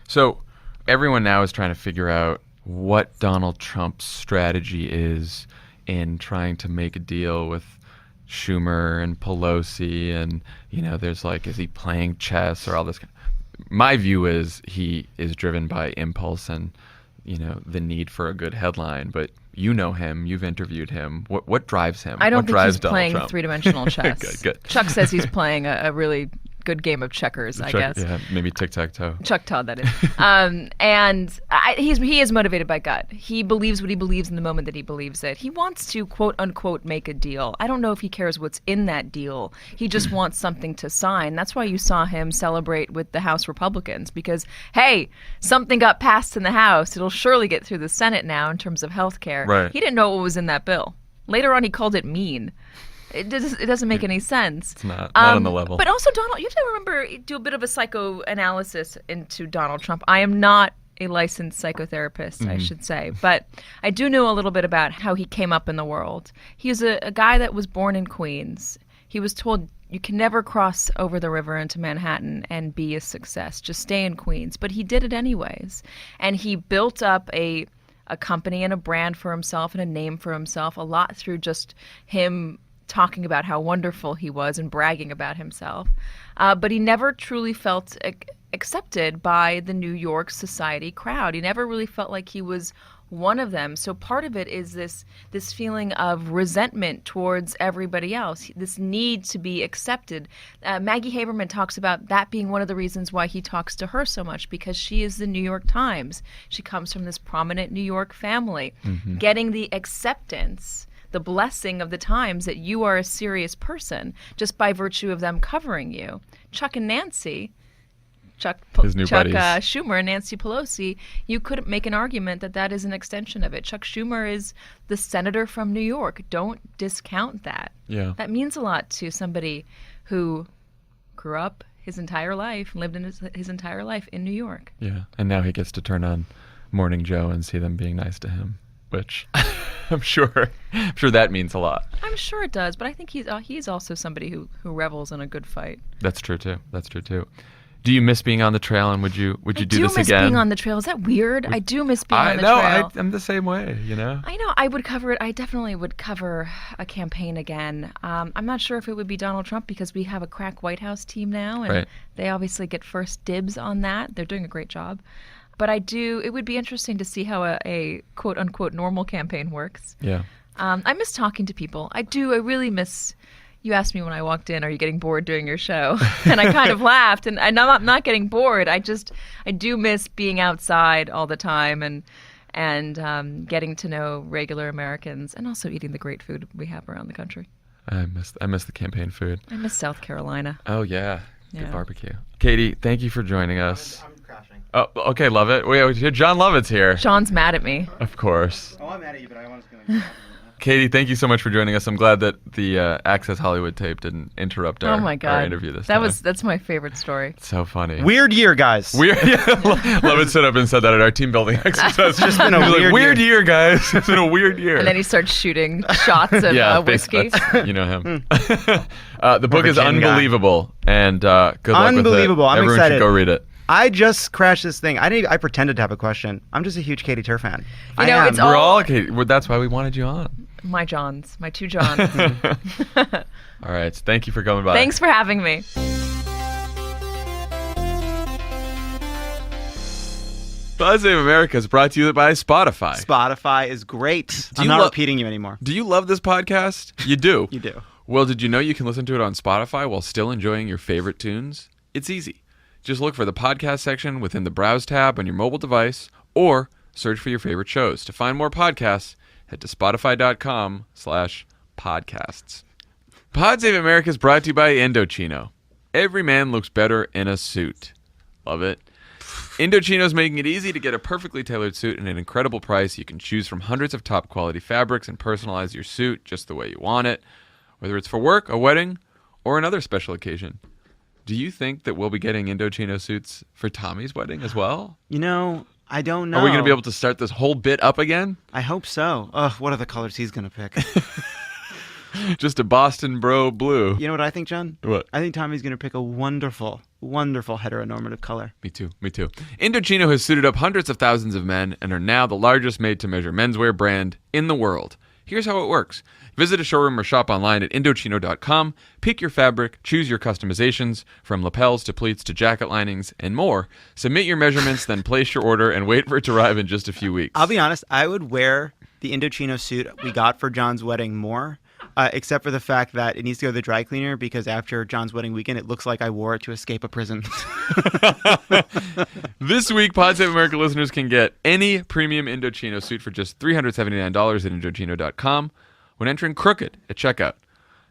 So everyone now is trying to figure out what Donald Trump's strategy is in trying to make a deal with Schumer and Pelosi, and there's like, is he playing chess or all this? My view is he is driven by impulse and the need for a good headline. But you know him, you've interviewed him. What drives him? I don't what think drives he's Donald playing Trump? three-dimensional chess. Good. Chuck says he's playing a really good game of checkers, I guess. Yeah, maybe tic-tac-toe. Chuck Todd, that is. He is motivated by gut. He believes what he believes in the moment that he believes it. He wants to, quote unquote, make a deal. I don't know if he cares what's in that deal. He just wants something to sign. That's why you saw him celebrate with the House Republicans, because, hey, something got passed in the House. It'll surely get through the Senate now in terms of health care. Right. He didn't know what was in that bill. Later on, he called it mean. It doesn't make any sense. It's not on the level. But also, Donald, you have to remember, do a bit of a psychoanalysis into Donald Trump. I am not a licensed psychotherapist, I should say, but I do know a little bit about how he came up in the world. He was a guy that was born in Queens. He was told, you can never cross over the river into Manhattan and be a success. Just stay in Queens. But he did it anyways. And he built up a company and a brand for himself and a name for himself, a lot through just him talking about how wonderful he was and bragging about himself. But he never truly felt accepted by the New York society crowd. He never really felt like he was one of them. So part of it is this feeling of resentment towards everybody else, this need to be accepted. Maggie Haberman talks about that being one of the reasons why he talks to her so much, because she is the New York Times. She comes from this prominent New York family. Getting the acceptance, the blessing of the Times that you are a serious person just by virtue of them covering you. Chuck and Nancy, His new buddies. Schumer and Nancy Pelosi, you could make an argument that is an extension of it. Chuck Schumer is the senator from New York. Don't discount that. Yeah. That means a lot to somebody who grew up his entire life, lived in his entire life in New York. Yeah, and now he gets to turn on Morning Joe and see them being nice to him, which I'm sure that means a lot. I'm sure it does, but I think he's also somebody who revels in a good fight. That's true too. Do you miss being on the trail, and would you do this again? I do miss being on the trail. Is that weird? I do miss being on the trail. I'm the same way, I know. I would cover it. I definitely would cover a campaign again. I'm not sure if it would be Donald Trump, because we have a crack White House team now, and Right. they obviously get first dibs on that. They're doing a great job. But it would be interesting to see how a quote unquote normal campaign works. Yeah. I miss talking to people. I do. I really miss. You asked me when I walked in, are you getting bored doing your show? And I kind of laughed, and I'm not getting bored. I do miss being outside all the time and getting to know regular Americans, and also eating the great food we have around the country. I miss the campaign food. I miss South Carolina. Oh yeah. Good Yeah. barbecue. Katie, thank you for joining us. I'm crashing. Oh, okay, Lovett. Wait, Jon Lovett's here. Sean's mad at me. Of course. Oh, I'm mad at you, but I want to. Katie, thank you so much for joining us. I'm glad that the Access Hollywood tape didn't interrupt our interview this time. That's my favorite story. It's so funny. Weird year, guys. Weird. Yeah, Lovett stood up and said that at our team building exercise. It's just been a He was like, weird weird year, guys. It's been a weird year. And then he starts shooting shots of whiskey. You know him. The book is gin guy. unbelievable, and good luck with it. Unbelievable. I'm Everyone excited. should go read it. I just crashed this thing. I pretended to have a question. I'm just a huge Katie Tur fan. You know, it's We're all- all Katie. That's why we wanted you on. My two Johns. All right. Thank you for coming by. Thanks for having me. Buzz of America is brought to you by Spotify. Spotify is great. Do I'm you not lo- repeating you anymore. Do you love this podcast? You do. You do. Well, did you know you can listen to it on Spotify while still enjoying your favorite tunes? It's easy. Just look for the podcast section within the Browse tab on your mobile device, or search for your favorite shows. To find more podcasts, head to spotify.com/podcasts. Pod Save America is brought to you by Indochino. Every man looks better in a suit. Love it. Indochino's making it easy to get a perfectly tailored suit at an incredible price. You can choose from hundreds of top quality fabrics and personalize your suit just the way you want it, whether it's for work, a wedding, or another special occasion. Do you think that we'll be getting Indochino suits for Tommy's wedding as well? I don't know. Are we going to be able to start this whole bit up again? I hope so. Ugh, what are the colors he's going to pick? Just a Boston bro blue. You know what I think, John? What? I think Tommy's going to pick a wonderful, wonderful heteronormative color. Me too. Indochino has suited up hundreds of thousands of men and are now the largest made-to-measure menswear brand in the world. Here's how it works. Visit a showroom or shop online at Indochino.com, pick your fabric, choose your customizations, from lapels to pleats to jacket linings, and more. Submit your measurements, then place your order and wait for it to arrive in just a few weeks. I'll be honest, I would wear the Indochino suit we got for John's wedding more, except for the fact that it needs to go to the dry cleaner because after John's wedding weekend, it looks like I wore it to escape a prison. This week, Pod Save America listeners can get any premium Indochino suit for just $379 at Indochino.com when entering Crooked at checkout.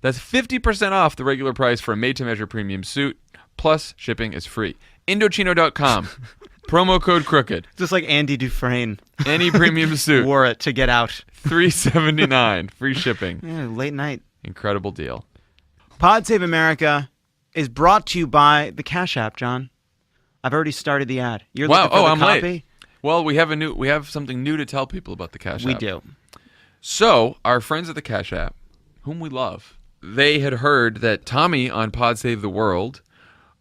That's 50% off the regular price for a made-to-measure premium suit, plus shipping is free. Indochino.com. Promo code Crooked. Just like Andy Dufresne. Any premium suit. Wore it to get out. $379. Free shipping. Yeah, late night. Incredible deal. Pod Save America is brought to you by the Cash App, John. I've already started the ad. You're looking for the I'm copy? late. Well, we have something new to tell people about the Cash App. We do. So, our friends at the Cash App, whom we love, they had heard that Tommy on Pod Save the World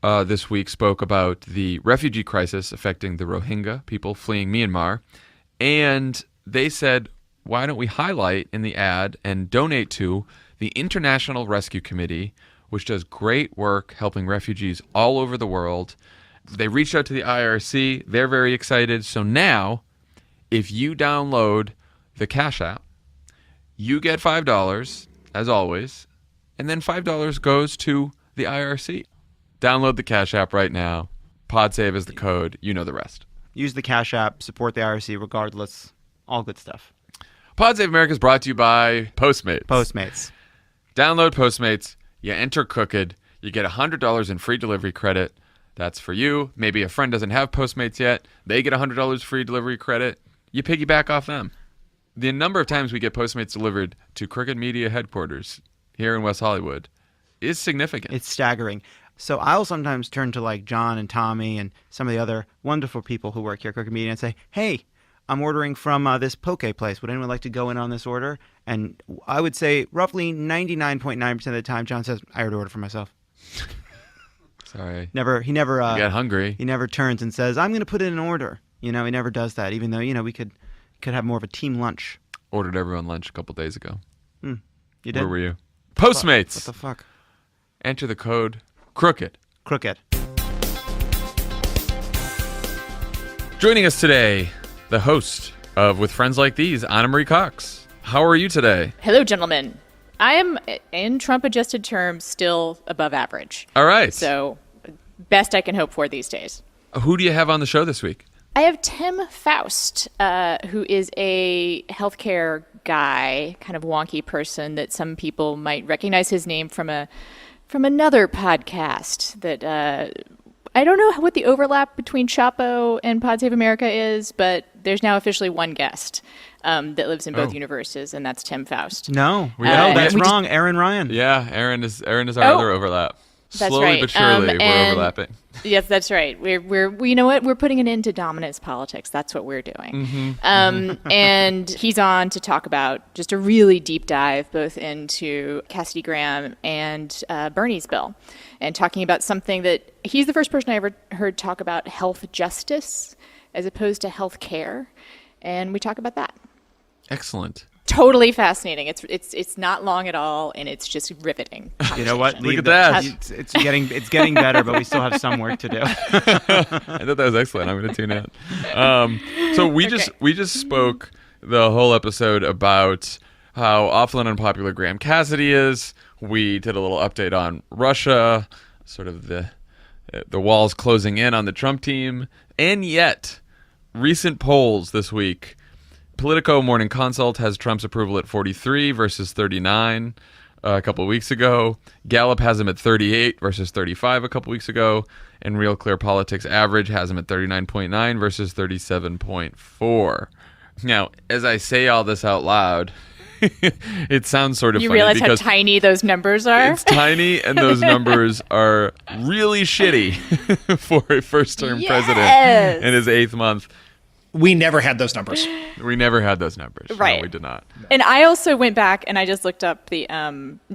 this week spoke about the refugee crisis affecting the Rohingya people fleeing Myanmar, and they said, why don't we highlight in the ad and donate to the International Rescue Committee, which does great work helping refugees all over the world. They reached out to the IRC. They're very excited. So now, if you download the Cash App, you get $5, as always, and then $5 goes to the IRC. Download the Cash App right now. PodSave is the code. You know the rest. Use the Cash App. Support the IRC regardless. All good stuff. PodSave America is brought to you by Postmates. Postmates. Download Postmates. You enter Crooked. You get $100 in free delivery credit. That's for you. Maybe a friend doesn't have Postmates yet. They get $100 free delivery credit. You piggyback off them. The number of times we get Postmates delivered to Crooked Media headquarters here in West Hollywood is significant. It's staggering. So I'll sometimes turn to like John and Tommy and some of the other wonderful people who work here at Crooked Media and say, hey, I'm ordering from this poke place. Would anyone like to go in on this order? And I would say roughly 99.9% of the time, John says, I already ordered for myself. Sorry. He never I got hungry. He never turns and says, I'm going to put in an order. He never does that, even though, we could have more of a team lunch. Ordered everyone lunch a couple days ago. You did? Where were you? Postmates. What the fuck? Enter the code Crooked. Crooked. Joining us today, the host of With Friends Like These, Anna Marie Cox. How are you today? Hello, gentlemen. I am, in Trump-adjusted terms, still above average. All right. So, best I can hope for these days. Who do you have on the show this week? I have Tim Faust, who is a healthcare guy, kind of wonky person that some people might recognize his name from another podcast that I don't know what the overlap between Chapo and Pod Save America is, but there's now officially one guest that lives in both universes, and that's Tim Faust. No, that's wrong. Aaron Ryan. Yeah, Aaron is our other overlap. That's Slowly right. but surely, we're overlapping. Yes, that's right. We're you know what? We're putting an end to dominance politics. That's what we're doing. And he's on to talk about just a really deep dive both into Cassidy Graham and Bernie's bill, and talking about something that he's the first person I ever heard talk about health justice as opposed to health care, and we talk about that. Excellent. Totally fascinating. It's not long at all, and it's just riveting. You know what? Look at that. It's getting better, but we still have some work to do. I thought that was excellent. I'm going to tune out. So we just spoke the whole episode about how awful and unpopular Graham Cassidy is. We did a little update on Russia, sort of the walls closing in on the Trump team, and yet recent polls this week. Politico Morning Consult has Trump's approval at 43 versus 39. a couple of weeks ago. Gallup has him at 38 versus 35 a couple weeks ago. And Real Clear Politics average has him at 39.9 versus 37.4. Now, as I say all this out loud, it sounds sort of You funny realize how because tiny those numbers are? it's tiny, and those numbers are really shitty for a first-term president in his 8th month. We never had those numbers. We never had those numbers. Right. No, we did not. And I also went back and I just looked up the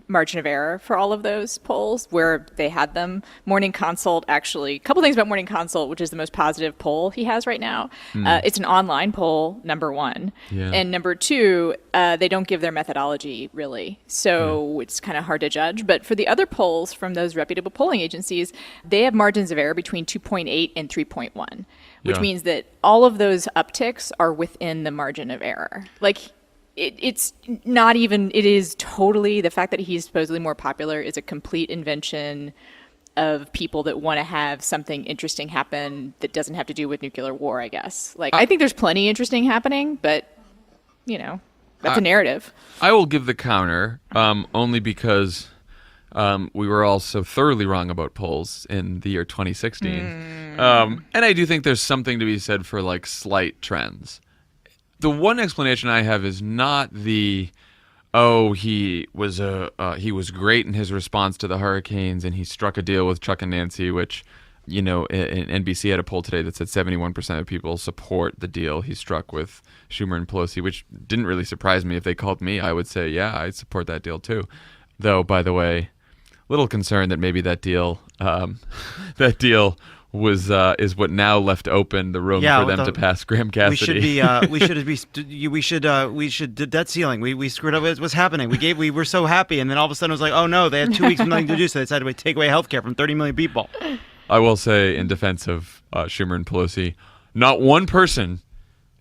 margin of error for all of those polls where they had them. Morning Consult, actually, a couple things about Morning Consult, which is the most positive poll he has right now. It's an online poll, number one. Yeah. And number two, they don't give their methodology, really. So it's kind of hard to judge. But for the other polls from those reputable polling agencies, they have margins of error between 2.8 and 3.1. Which means that all of those upticks are within the margin of error. Like, it's not even, it is totally, the fact that he's supposedly more popular is a complete invention of people that want to have something interesting happen that doesn't have to do with nuclear war, I guess. Like, I think there's plenty interesting happening, but, you know, that's a narrative. I will give the counter, only because we were all so thoroughly wrong about polls in the year 2016. And I do think there's something to be said for, like, slight trends. The one explanation I have is not the, he was great in his response to the hurricanes and he struck a deal with Chuck and Nancy, which, you know, NBC had a poll today that said 71% of people support the deal he struck with Schumer and Pelosi, which didn't really surprise me. If they called me, I would say, yeah, I'd support that deal too. Though, by the way, little concerned that maybe that deal was is what now left open the room for them to pass Graham Cassidy. We should debt ceiling. We screwed up with what's happening. We were so happy, and then all of a sudden it was like, oh no, they had 2 weeks with nothing to do, so they decided to take away health care from 30 million people. I will say, in defense of Schumer and Pelosi, not one person,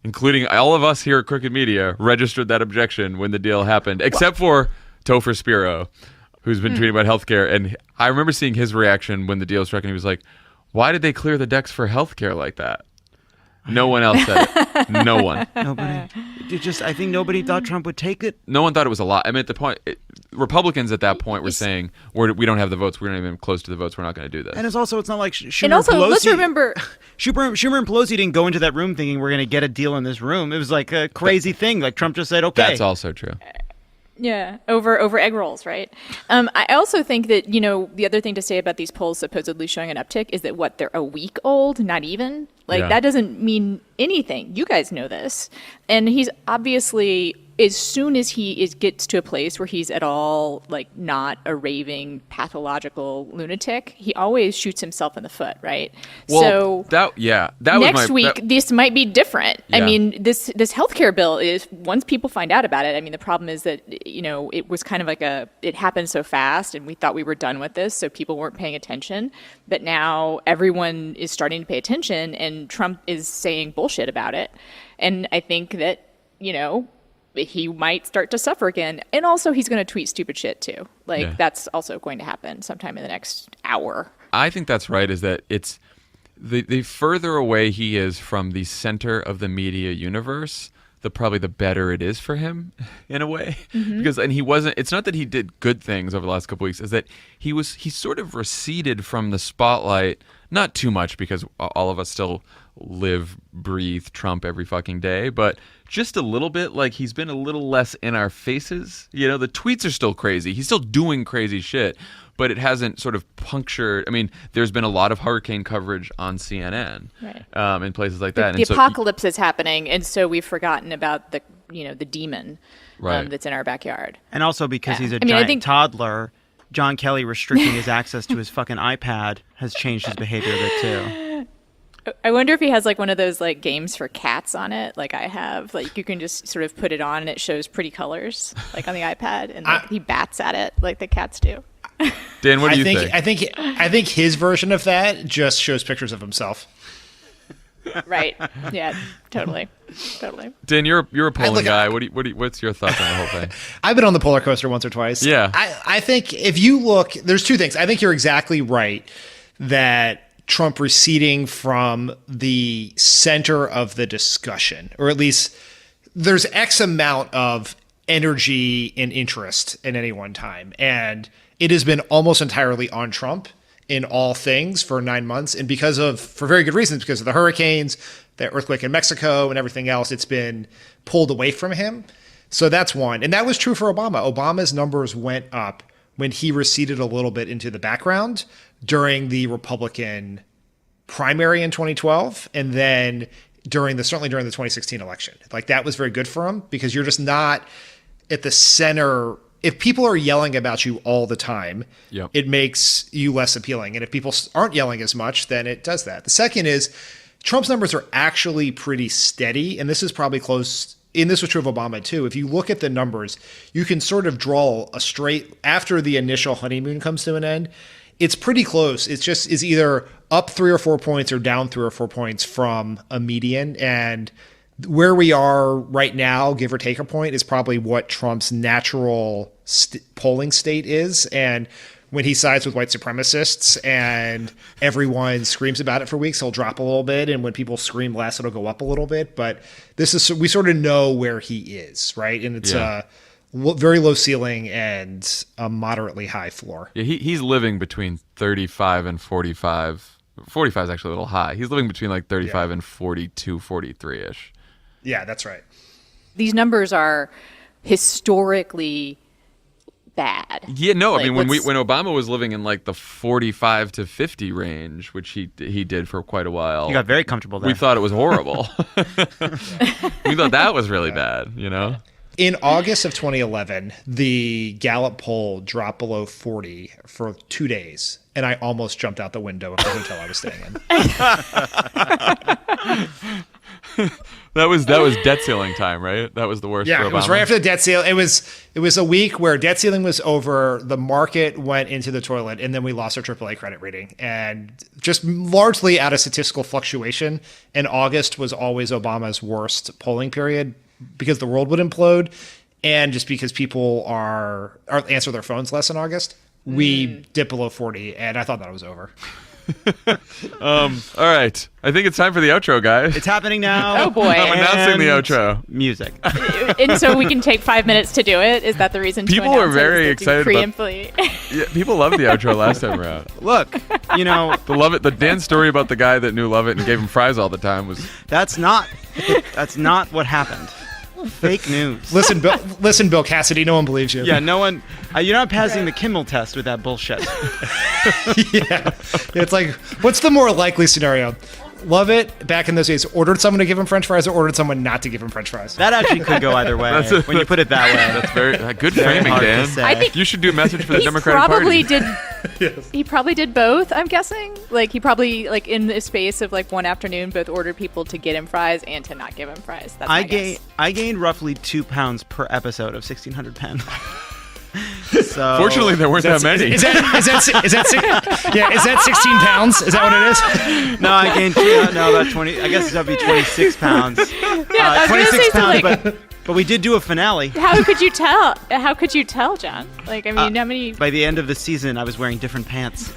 including all of us here at Crooked Media, registered that objection when the deal happened, except for Topher Spiro, who's been tweeting about healthcare. And I remember seeing his reaction when the deal was struck, and he was like, why did they clear the decks for healthcare like that? No one else said it. No one. Nobody. I think nobody thought Trump would take it. No one thought it was a lot. I mean, at the point, Republicans at that point were saying, we don't have the votes. We're not even close to the votes. We're not going to do this. And it's not like Schumer and also, Pelosi, let's remember, Schumer and Pelosi didn't go into that room thinking we're going to get a deal in this room. It was like a crazy thing. Like Trump just said, okay. That's also true. Yeah, over egg rolls, right? I also think that, you know, the other thing to say about these polls supposedly showing an uptick is that they're a week old, not even. Like, that doesn't mean anything. You guys know this. And he's obviously, as soon as he gets to a place where he's at all, like, not a raving, pathological lunatic, he always shoots himself in the foot, right? Well, so next week, this might be different. Yeah. I mean, this healthcare bill is, once people find out about it, I mean, the problem is that, you know, it was kind of like it happened so fast and we thought we were done with this, so people weren't paying attention. But now everyone is starting to pay attention and Trump is saying bullshit about it. And I think that, you know, he might start to suffer again. And also he's going to tweet stupid shit too. Like, that's also going to happen sometime in the next hour. I think that's right, is that it's the further away he is from the center of the media universe, probably the better it is for him in a way. Because, and it's not that he did good things over the last couple of weeks, is that he sort of receded from the spotlight, not too much because all of us still live, breathe Trump every fucking day, but just a little bit. Like, he's been a little less in our faces. You know, the tweets are still crazy. He's still doing crazy shit, but it hasn't sort of punctured. I mean, there's been a lot of hurricane coverage on CNN, right, in places like that. The apocalypse is happening, and so we've forgotten about the demon that's in our backyard. And also because he's a giant toddler, John Kelly restricting his access to his fucking iPad has changed his behavior a bit too. I wonder if he has like one of those like games for cats on it, like I have. Like, you can just sort of put it on and it shows pretty colors, like on the iPad, and like, he bats at it like the cats do. Dan, what do you think? I think his version of that just shows pictures of himself. Right. Yeah. Totally. Dan, you're a polling guy. What's your thoughts on the whole thing? I've been on the polar coaster once or twice. Yeah. I think if you look, there's two things. I think you're exactly right that Trump receding from the center of the discussion, or at least there's X amount of energy and interest in any one time. And it has been almost entirely on Trump in all things for 9 months. And for very good reasons, because of the hurricanes, the earthquake in Mexico and everything else, it's been pulled away from him. So that's one. And that was true for Obama. Obama's numbers went up when he receded a little bit into the background during the Republican primary in 2012. And then certainly during the 2016 election. Like, that was very good for him, because you're just not at the center. If people are yelling about you all the time, it makes you less appealing. And if people aren't yelling as much, then it does that. The second is Trump's numbers are actually pretty steady. And this is probably close. And this was true of Obama too. If you look at the numbers, you can sort of draw a straight, after the initial honeymoon comes to an end, it's pretty close. It's either up 3 or 4 points or down 3 or 4 points from a median. And where we are right now, give or take a point, is probably what Trump's natural polling state is. And when he sides with white supremacists and everyone screams about it for weeks, he'll drop a little bit. And when people scream less, it'll go up a little bit. But we sort of know where he is, right? And it's a very low ceiling and a moderately high floor. Yeah, he's living between 35 and 45. 45 is actually a little high. He's living between like 35 and 42, 43-ish. Yeah, that's right. These numbers are historically bad. Yeah, no, Like, I mean, when Obama was living in like the 45 to 50 range, which he did for quite a while. You got very comfortable there. We thought it was horrible. We thought that was really bad, you know? In August of 2011, the Gallup poll dropped below 40 for 2 days, and I almost jumped out the window of the hotel I was staying in. That was debt ceiling time, right? That was the worst for Obama. It was right after the debt ceiling. It was a week where debt ceiling was over, the market went into the toilet, and then we lost our AAA credit rating. And just largely out of statistical fluctuation, and August was always Obama's worst polling period, because the world would implode, and just because people answer their phones less in August, we dip below 40, and I thought that was over. All right, I think it's time for the outro, guys. It's happening now. Oh boy! I'm announcing the outro. Music. And so we can take 5 minutes to do it. Is that the reason? People to were announce very it? excited Preemptively. People loved the outro last time around. Look, The Dan story about the guy that knew Lovett and gave him fries all the time was. that's not what happened. Fake news. Listen, Bill Cassidy, no one believes you. Yeah, no one. You're not passing the Kimmel test with that bullshit. Yeah, it's like, what's the more likely scenario? Lovett, back in those days, ordered someone to give him French fries or ordered someone not to give him French fries. That actually could go either way when you put it that way. That's very good framing, hard to Dan. say. I think You should do a message for the he Democratic probably Party. did. He probably did both. I'm guessing. Like, he probably, like, in the space of like one afternoon, both ordered people to get him fries and to not give him fries. That's my guess. I gained roughly 2 pounds per episode of 1600 pen. So Fortunately, there weren't that many. Is that 16 pounds? Is that what it is? No, I gained about 20. I guess that'd be 26 pounds. Yeah, I was gonna 26 say, so, pounds, like, but we did do a finale. how could you tell? How could you tell, John? Like, I mean, how many? By the end of the season, I was wearing different pants.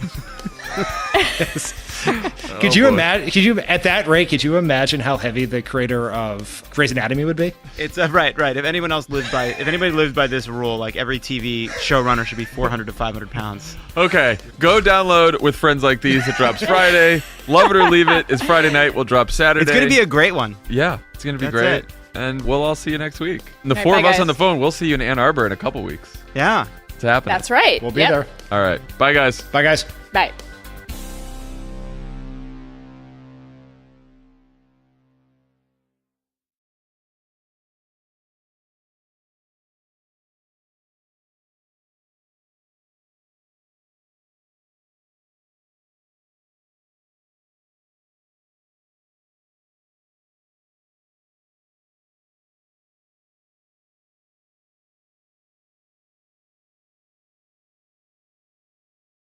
Could you imagine? At that rate, could you imagine how heavy the creator of Grey's Anatomy would be? It's right. If anybody lives by this rule, like every TV showrunner should be 400 to 500 pounds. Okay, go download With Friends Like These. It drops Friday. Love It or Leave It is Friday night. Will drop Saturday. It's gonna be a great one. Yeah, it's gonna be That's great. it. And we'll all see you next week. And the All right, four of bye, us on guys. the phone, we'll see you in Ann Arbor in a couple weeks. Yeah. It's happening. That's right. We'll be Yep. there. All right. Bye, guys. Bye, guys. Bye.